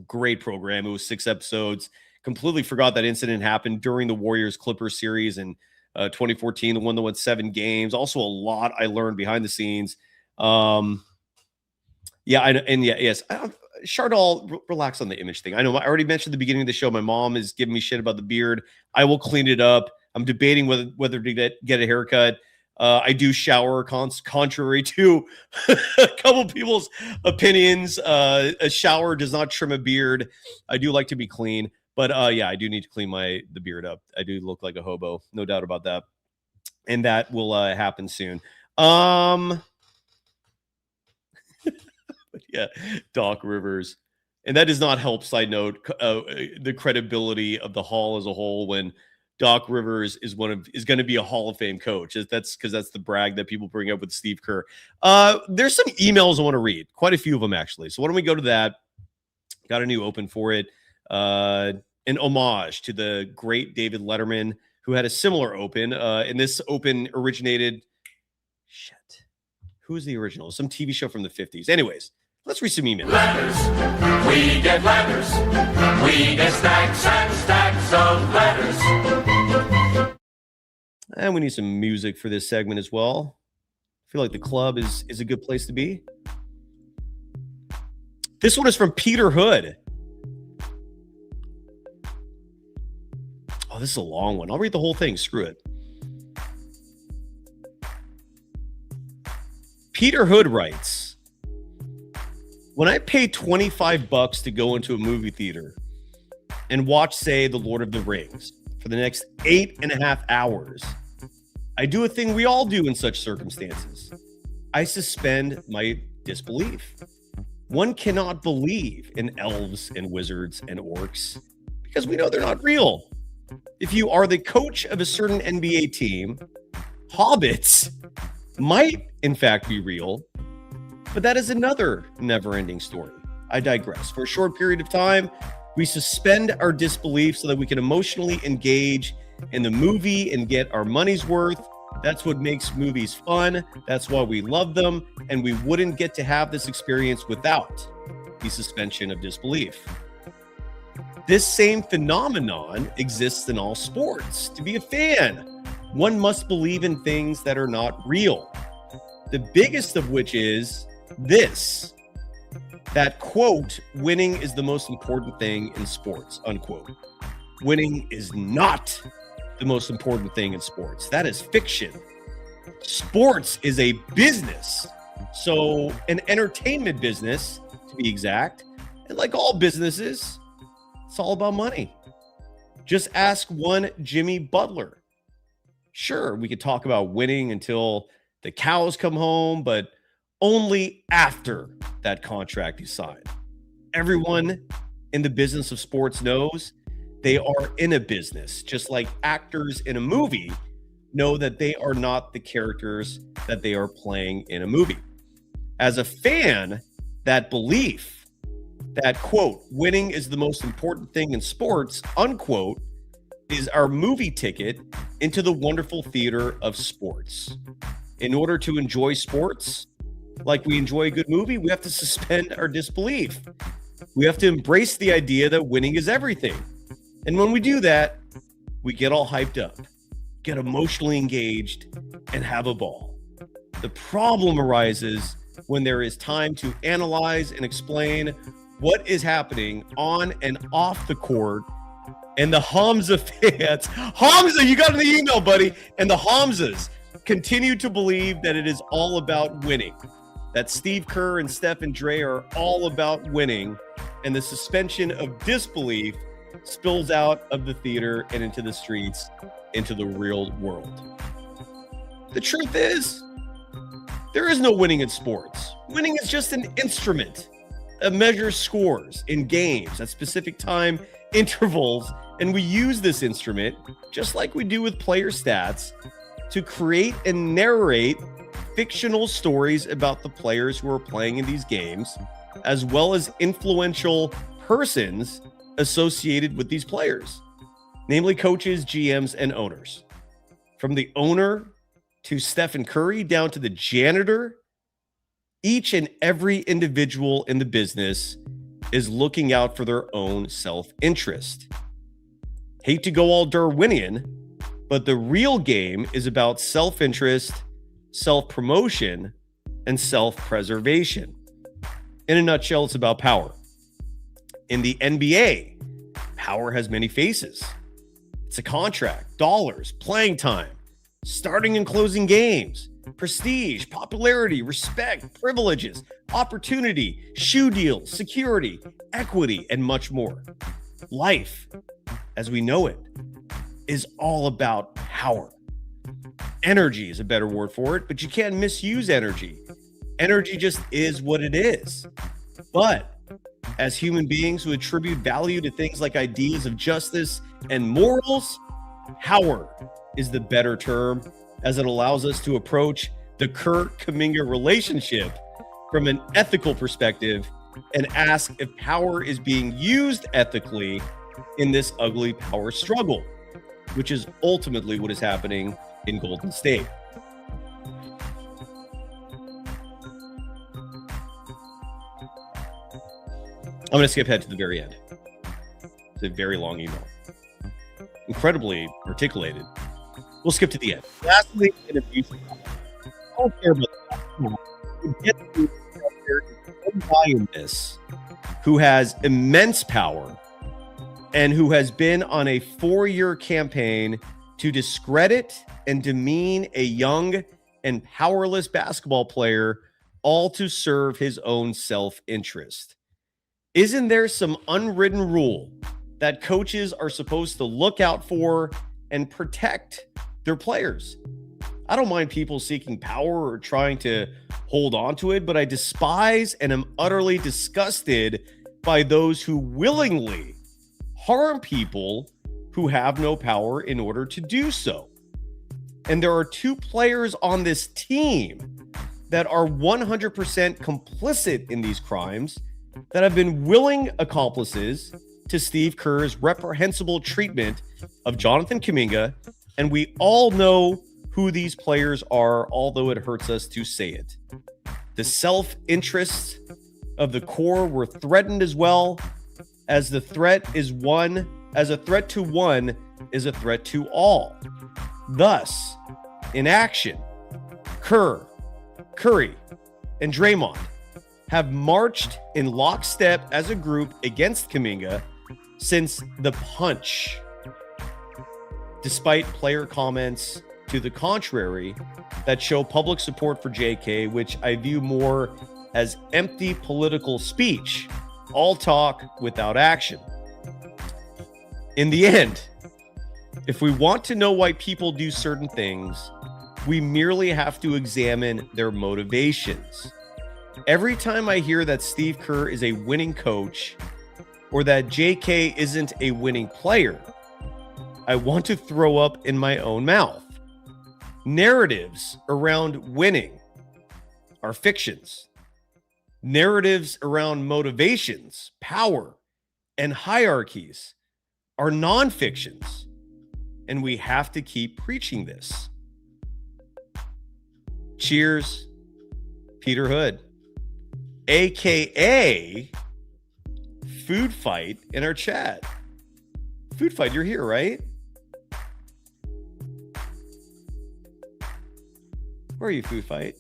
Great program. It was 6 episodes. Completely forgot that incident happened during the Warriors Clippers series in 2014, the one that went 7 games. Also, a lot I learned behind the scenes. Yes. Chardal, relax on the image thing. I know I already mentioned at the beginning of the show, my mom is giving me shit about the beard. I will clean it up. I'm debating whether to get a haircut. I do shower contrary to a couple people's opinions. A shower does not trim a beard. I do like to be clean, but I do need to clean the beard up. I do look like a hobo, no doubt about that. And that will happen soon. Yeah, Doc Rivers. And that does not help, side note, the credibility of the Hall as a whole when Doc Rivers is going to be a Hall of Fame coach. That's because that's the brag that people bring up with Steve Kerr. There's some emails I want to read, quite a few of them actually. So why don't we go to that? Got a new open for it. An homage to the great David Letterman, who had a similar open. And this open originated. Shit. Who's the original? Some TV show from the 50s. Anyways, let's read some emails. Letters. We get letters. We get stacks and stacks of letters. And we need some music for this segment as well. I feel like the club is a good place to be. This one is from Peter Hood. Oh, this is a long one. I'll read the whole thing. Screw it. Peter Hood writes, when I pay $25 to go into a movie theater and watch, say, The Lord of the Rings for the next 8.5 hours, I do a thing we all do in such circumstances. I suspend my disbelief. One cannot believe in elves and wizards and orcs because we know they're not real. If you are the coach of a certain NBA team, hobbits might, in fact, be real, but that is another never-ending story. I digress. For a short period of time, we suspend our disbelief so that we can emotionally engage in the movie and get our money's worth. That's what makes movies fun. That's why we love them, and we wouldn't get to have this experience without the suspension of disbelief. This same phenomenon exists in all sports. To be a fan, one must believe in things that are not real. The biggest of which is this, that, quote, winning is the most important thing in sports, unquote. Winning is not the most important thing in sports. That is fiction. Sports is a business. So an entertainment business, to be exact. And like all businesses, it's all about money. Just ask one Jimmy Butler. Sure, we could talk about winning until the cows come home, but only after that contract is signed. Everyone in the business of sports knows they are in a business, just like actors in a movie know that they are not the characters that they are playing in a movie. As a fan, that belief that, quote, winning is the most important thing in sports, unquote, is our movie ticket into the wonderful theater of sports. In order to enjoy sports, like we enjoy a good movie, we have to suspend our disbelief. We have to embrace the idea that winning is everything. And when we do that, we get all hyped up, get emotionally engaged, and have a ball. The problem arises when there is time to analyze and explain what is happening on and off the court. And the Hamza fans, Hamza, you got in the email, buddy. And the Hamzas continue to believe that it is all about winning, that Steve Kerr and Steph and Dre are all about winning, and the suspension of disbelief spills out of the theater and into the streets, into the real world. The truth is, there is no winning in sports. Winning is just an instrument that measures scores in games at specific time intervals, and we use this instrument, just like we do with player stats, to create and narrate fictional stories about the players who are playing in these games, as well as influential persons associated with these players, namely coaches, GMs, and owners. From the owner to Stephen Curry down to the janitor, each and every individual in the business is looking out for their own self-interest. Hate to go all Darwinian, but the real game is about self-interest, self-promotion, and self-preservation. In a nutshell, it's about power. In the NBA, power has many faces. It's a contract, dollars, playing time, starting and closing games, prestige, popularity, respect, privileges, opportunity, shoe deals, security, equity, and much more. Life, as we know it, is all about power. Energy is a better word for it, but you can't misuse energy. Energy just is what it is. But as human beings who attribute value to things like ideas of justice and morals, power is the better term, as it allows us to approach the Kerr-Kaminga relationship from an ethical perspective and ask if power is being used ethically in this ugly power struggle, which is ultimately what is happening in Golden State. I'm going to skip ahead to the very end. It's a very long email. Incredibly articulated. We'll skip to the end. Lastly, an abuse. I don't care about that. We get to one guy in this who has immense power and who has been on a 4-year campaign to discredit and demean a young and powerless basketball player, all to serve his own self-interest. Isn't there some unwritten rule that coaches are supposed to look out for and protect their players? I don't mind people seeking power or trying to hold on to it, but I despise and am utterly disgusted by those who willingly harm people who have no power in order to do so. And there are 2 players on this team that are 100% complicit in these crimes, that have been willing accomplices to Steve Kerr's reprehensible treatment of Jonathan Kuminga, and we all know who these players are, although it hurts us to say it. The self-interests of the core were threatened as well, as the threat is one, as a threat to one is a threat to all. Thus, in action, Kerr, Curry, and Draymond have marched in lockstep as a group against Kaminga since the punch, despite player comments to the contrary that show public support for JK, which I view more as empty political speech, all talk without action. In the end, if we want to know why people do certain things, we merely have to examine their motivations. Every time I hear that Steve Kerr is a winning coach or that JK isn't a winning player, I want to throw up in my own mouth. Narratives around winning are fictions. Narratives around motivations, power, and hierarchies are non-fictions, and we have to keep preaching this. Cheers, Peter Hood, aka Food Fight, in our chat. Food Fight, you're here, right? Where are you, Food Fight?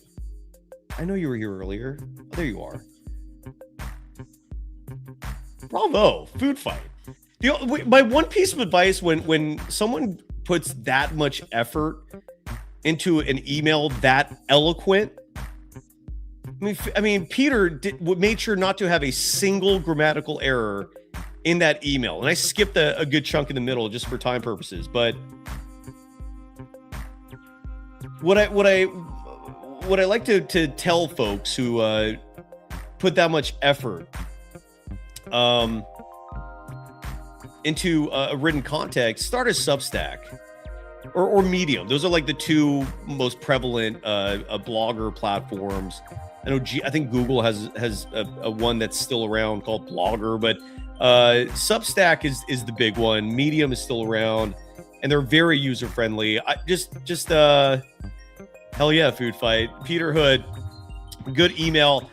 I know you were here earlier. Oh, there you are. Bravo, Food Fight. You know, my one piece of advice when someone puts that much effort into an email that eloquent, I mean, Peter made sure not to have a single grammatical error in that email, and I skipped a good chunk in the middle just for time purposes. But what I like to tell folks who put that much effort into a written context, start a Substack. or Medium. Those are like the two most prevalent blogger platforms. I think Google has a one that's still around called Blogger, but Substack is the big one. Medium is still around, and they're very user friendly. Hell yeah, Food Fight. Peter Hood, good email.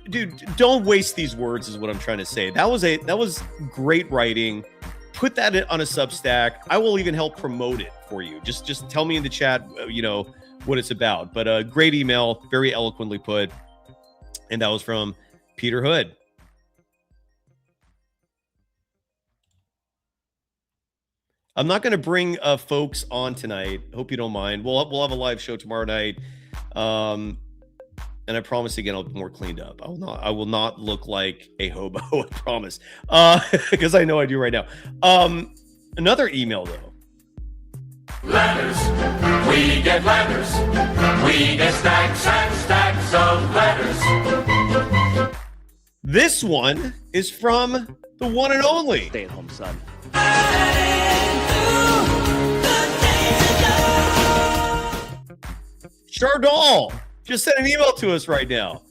Dude, don't waste these words is what I'm trying to say. That was great writing. Put that on a Substack. I will even help promote it for you. Just tell me in the chat, what it's about. But great email, very eloquently put. And that was from Peter Hood. I'm not going to bring folks on tonight. Hope you don't mind. We'll have a live show tomorrow night. And I promise again, I'll be more cleaned up. I will not look like a hobo. I promise. Because I know I do right now. Another email though. Letters. We get letters. We get stacks and stacks of letters. This one is from the one and only Stay at home, son. Chardal just sent an email to us right now.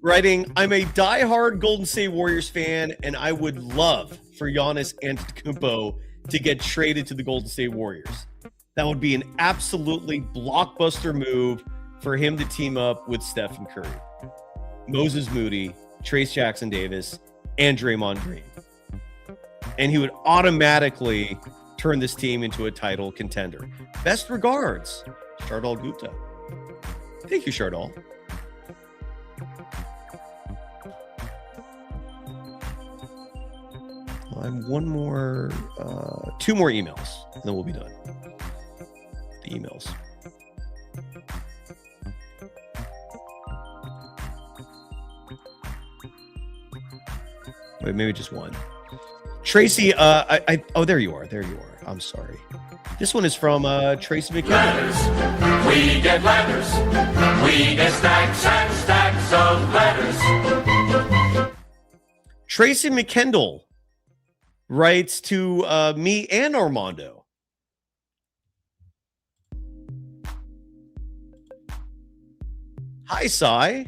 Writing, I'm a diehard Golden State Warriors fan, and I would love for Giannis Antetokounmpo to get traded to the Golden State Warriors. That would be an absolutely blockbuster move for him to team up with Steph and Curry, Moses Moody, Trace Jackson Davis, and Draymond Green. And he would automatically turn this team into a title contender. Best regards, Chardal Gupta. Thank you, Chardal. I'm two more emails, and then we'll be done. The emails. Wait, maybe just one. Tracy, there you are. I'm sorry. This one is from Tracy McKenna. Letters. We get letters. We get stacks and stacks of letters. Tracy McKendall writes to me and Armando. Hi, Cy.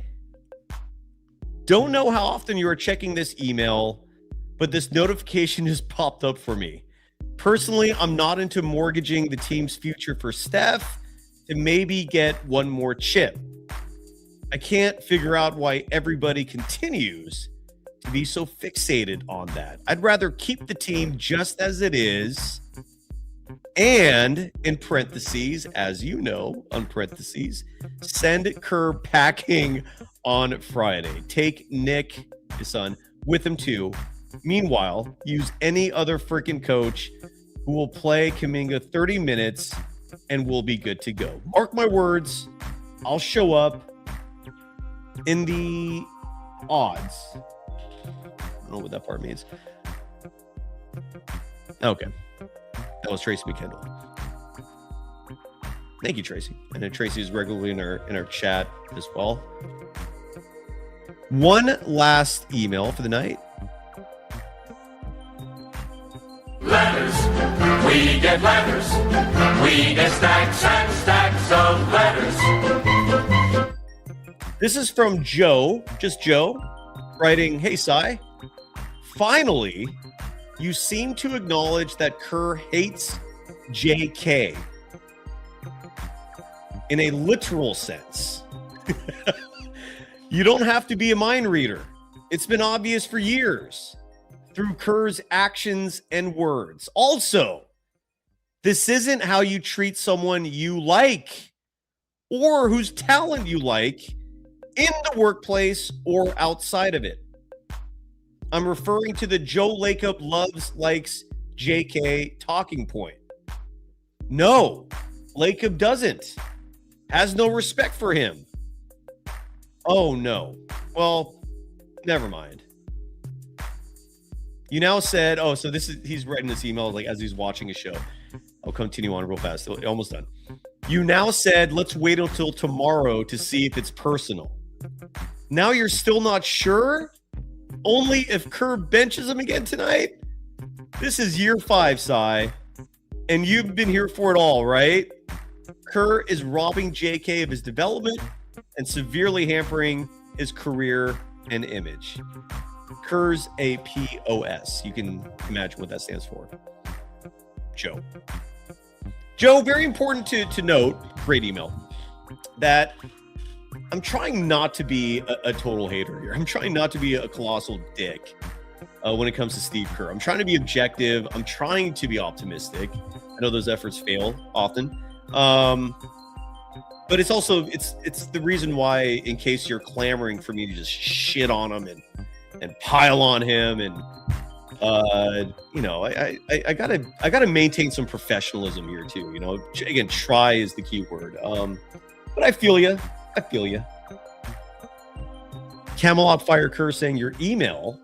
Don't know how often you are checking this email, but this notification has popped up for me. Personally, I'm not into mortgaging the team's future for Steph to maybe get one more chip. I can't figure out why everybody continues to be so fixated on that. I'd rather keep the team just as it is. And in parentheses, as you know, on parentheses, send Kerr packing on Friday. Take Nick, his son, with him too. Meanwhile, use any other freaking coach who will play Kaminga 30 minutes and we'll be good to go. Mark my words, I'll show up in the odds. I don't know what that part means. Okay. That was Tracy McKendall. Thank you, Tracy. And then Tracy is regularly in our chat as well. One last email for the night. Letters. We get letters. We get stacks and stacks of letters. This is from Joe, just Joe, writing, hey, Cy. Finally, you seem to acknowledge that Kerr hates JK in a literal sense. You don't have to be a mind reader. It's been obvious for years through Kerr's actions and words. Also, this isn't how you treat someone you like or whose talent you like in the workplace or outside of it. I'm referring to the Joe Lacob likes JK talking point. No, Lacob doesn't. Has no respect for him. Oh, no. Well, never mind. You now said, so he's writing this email like as he's watching a show. I'll continue on real fast. Almost done. You now said, let's wait until tomorrow to see if it's personal. Now you're still not sure? Only if Kerr benches him again tonight? This is year 5, Cy. And you've been here for it all, right? Kerr is robbing JK of his development and severely hampering his career and image. Kerr's a POS. You can imagine what that stands for. Joe. Joe, very important to note, great email, that I'm trying not to be a total hater here. I'm trying not to be a colossal dick when it comes to Steve Kerr. I'm trying to be objective. I'm trying to be optimistic. I know those efforts fail often. But it's also, it's the reason why, in case you're clamoring for me to just shit on him and pile on him, and I gotta maintain some professionalism here too. Again, try is the key word. But I feel you. Camelot Fire Kerr saying your email.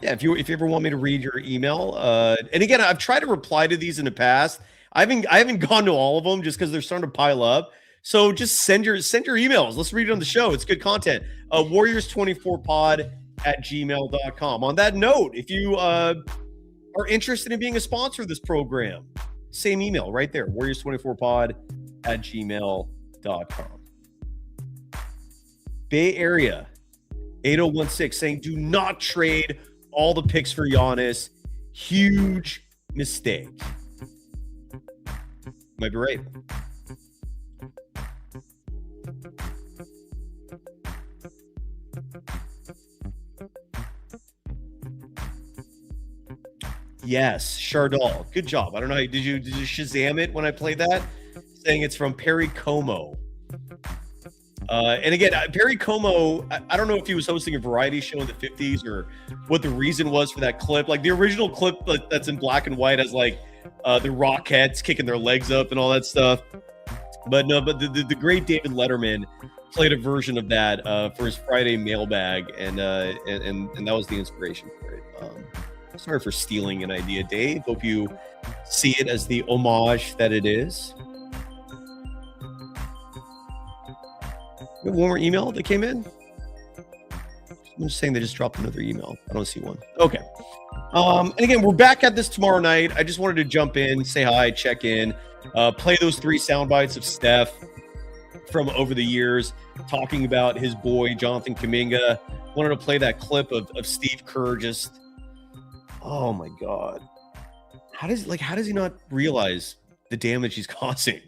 Yeah, if you ever want me to read your email, and again, I've tried to reply to these in the past. I haven't gone to all of them just because they're starting to pile up. So just send your emails. Let's read it on the show. It's good content. Warriors24pod@gmail.com. On that note, if you are interested in being a sponsor of this program, same email right there, warriors24pod@gmail.com. Bay Area 8016 saying, do not trade all the picks for Giannis. Huge mistake. Might be right. Yes, Chardal. Good job. I don't know. Did you Shazam it when I played that? Saying it's from Perry Como. And again, Perry Como, I don't know if he was hosting a variety show in the 50s or what the reason was for that clip. Like the original clip that's in black and white has like the Rockettes kicking their legs up and all that stuff. But no, but the great David Letterman played a version of that for his Friday mailbag, and that was the inspiration for it. Sorry for stealing an idea, Dave. Hope you see it as the homage that it is. We have one more email that came in. I'm just saying they just dropped another email. I don't see one. Okay. And again, we're back at this tomorrow night. I just wanted to jump in, say hi, check in, play those 3 sound bites of Steph from over the years, talking about his boy, Jonathan Kuminga. Wanted to play that clip of Steve Kerr just, oh my God. How does he not realize the damage he's causing?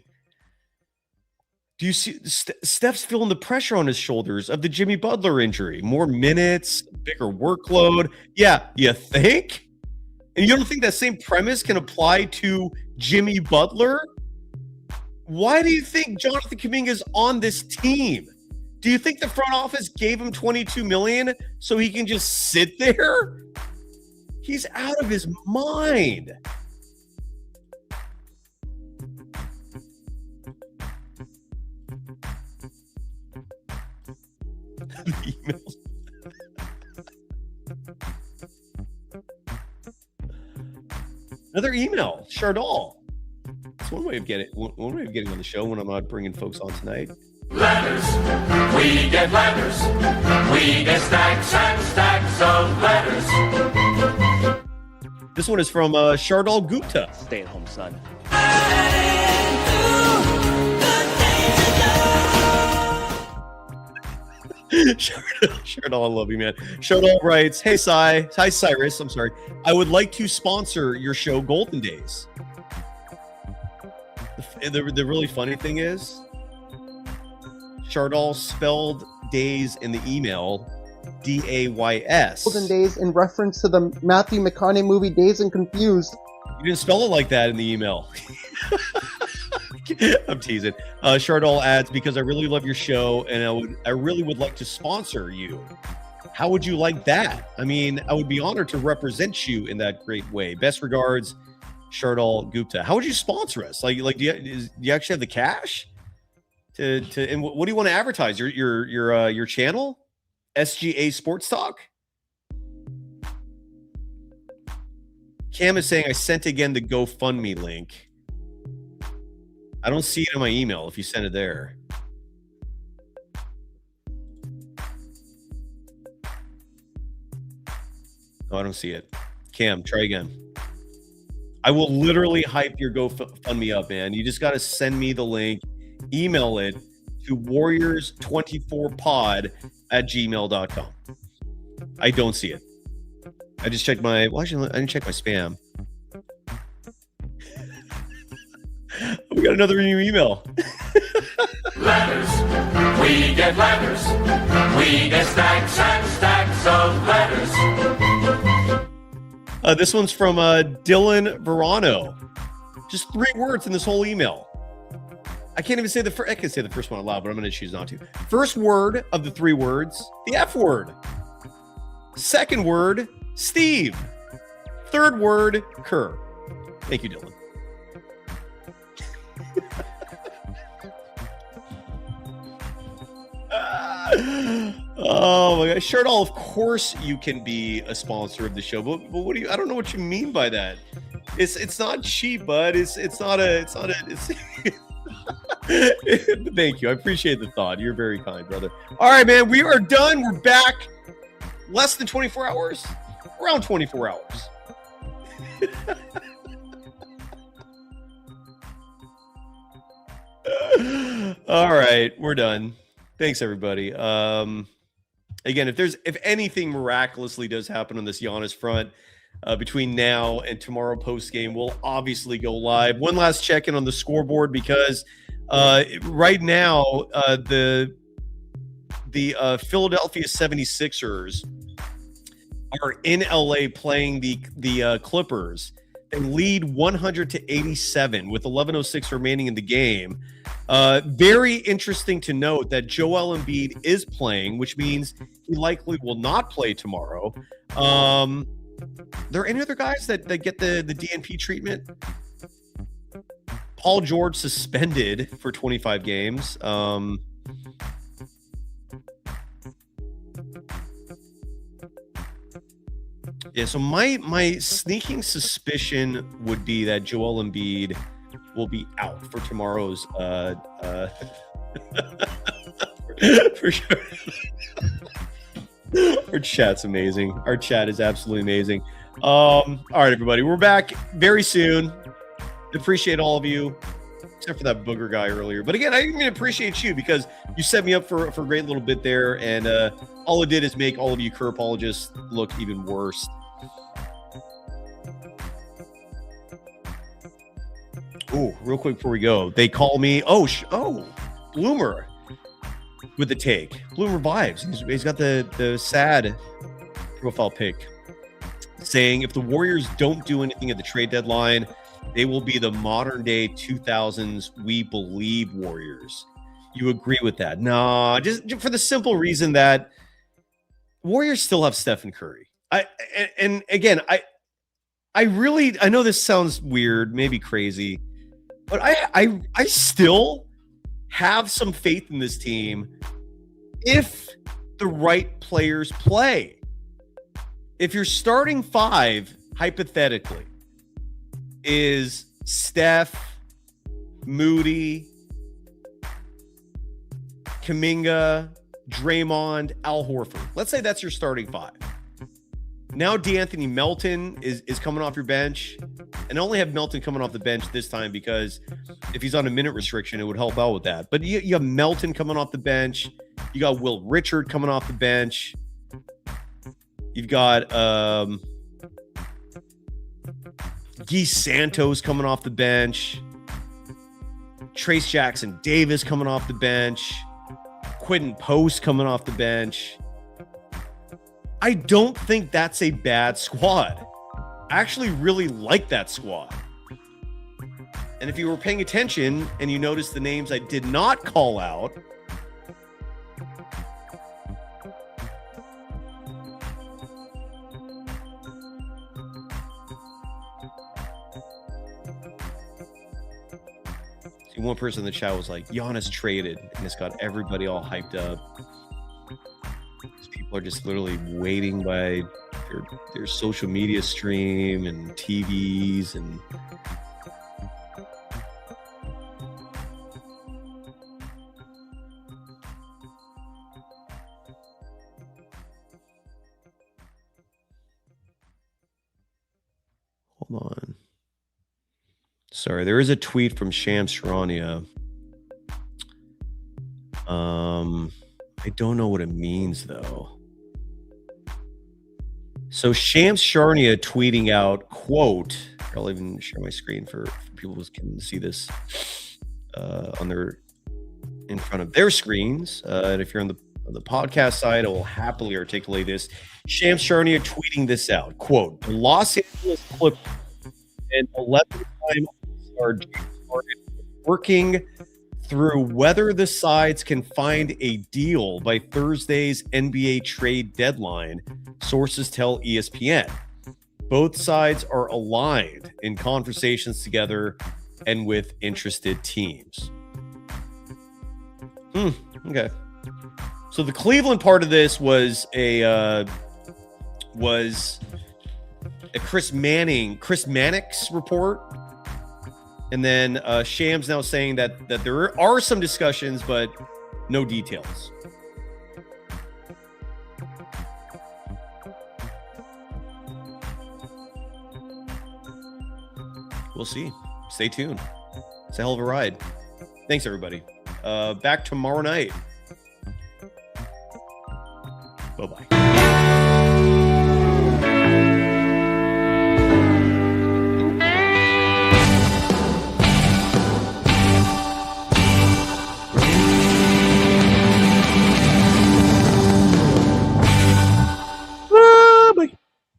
Do you see Steph's feeling the pressure on his shoulders of the Jimmy Butler injury? More minutes, bigger workload. Yeah, you think? And you don't think that same premise can apply to Jimmy Butler? Why do you think Jonathan Kuminga is on this team? Do you think the front office gave him $22 million so he can just sit there? He's out of his mind. Emails. Another email, Chardal. It's one way of getting on the show when I'm not bringing folks on tonight. Letters, we get letters. We get stacks and stacks of letters. This one is from Chardal Gupta. Stay at home, son. Chardal, I love you, man. Chardal writes, hey, hi, Cyrus. I'm sorry. I would like to sponsor your show, Golden Days. The really funny thing is, Chardal spelled days in the email Days. Golden Days in reference to the Matthew McConaughey movie Dazed and Confused. You didn't spell it like that in the email. I'm teasing. Chardal adds, because I really love your show and I really would like to sponsor you. How would you like that? I mean, I would be honored to represent you in that great way. Best regards, Chardal Gupta. How would you sponsor us? Like, do you actually have the cash to? And what do you want to advertise? Your channel, SGA Sports Talk. Cam is saying I sent again the GoFundMe link. I don't see it in my email if you send it there. Oh, I don't see it. Cam, try again. I will literally hype your GoFundMe up, man. You just got to send me the link, email it to warriors24pod@gmail.com. I don't see it. I just checked my, well, actually, I didn't check my spam. We got another new email. Letters, we get letters. We get stacks and stacks of letters. This one's from Dylan Verano. Just 3 words in this whole email. I can't even say the first. I can say the first one aloud, but I'm going to choose not to. First word of the 3 words, the F word. Second word, Steve. Third word, Kerr. Thank you, Dylan. Oh my God, Shirtall, of course you can be a sponsor of the show, but what do you? I don't know what you mean by that. It's not cheap, bud. It's not a. Thank you. I appreciate the thought. You're very kind, brother. All right, man. We are done. We're back. Less than 24 hours. Around 24 hours. All right, we're done. Thanks, everybody. Again, if anything miraculously does happen on this Giannis front between now and tomorrow post game, we'll obviously go live. One last check in on the scoreboard because right now the Philadelphia 76ers are in LA playing the Clippers. They lead 100-87 with 11:06 remaining in the game. Very interesting to note that Joel Embiid is playing, which means he likely will not play tomorrow. There any other guys that get the DNP treatment? Paul George suspended for 25 games. Yeah, so my sneaking suspicion would be that Joel Embiid will be out for tomorrow's for sure. Our chat's amazing. Our chat is absolutely amazing. All right, everybody, we're back very soon. Appreciate all of you, except for that booger guy earlier. But again, I even appreciate you because you set me up for a great little bit there, and all it did is make all of you Kerr apologists look even worse. Oh, real quick before we go, they call me. Bloomer with the take. Bloomer vibes. He's got the sad profile pic saying if the Warriors don't do anything at the trade deadline, they will be the modern day 2000s We Believe Warriors. You agree with that? No, just for the simple reason that Warriors still have Steph and Curry. I know this sounds weird, maybe crazy, but I still have some faith in this team if the right players play. If your starting 5, hypothetically, is Steph, Moody, Kaminga, Draymond, Al Horford. Let's say that's your starting 5. Now DeAnthony Melton is coming off your bench. And I only have Melton coming off the bench this time because if he's on a minute restriction, it would help out with that. But you have Melton coming off the bench. You got Will Richard coming off the bench. You've got Guy Santos coming off the bench. Trace Jackson Davis coming off the bench. Quentin Post coming off the bench. I don't think that's a bad squad. I actually really like that squad. And if you were paying attention and you noticed the names I did not call out, see, one person in the chat was like, Giannis traded, and it's got everybody all hyped up. People are just literally waiting by their social media stream and TVs and hold on. Sorry, there is a tweet from Shams Charania. I don't know what it means though. So Shams Charania tweeting out, quote, I'll even share my screen for people who can see this in front of their screens. And if you're on the podcast side, I will happily articulate this. Shams Charania tweeting this out, quote, the Los Angeles Clippers and 11-time All-Star James Harden working through whether the sides can find a deal by Thursday's NBA trade deadline, sources tell ESPN. Both sides are aligned in conversations together and with interested teams. Okay. So the Cleveland part of this was a Chris Mannix report. And then Shams now saying that there are some discussions, but no details. We'll see. Stay tuned. It's a hell of a ride. Thanks, everybody. Back tomorrow night. Bye-bye.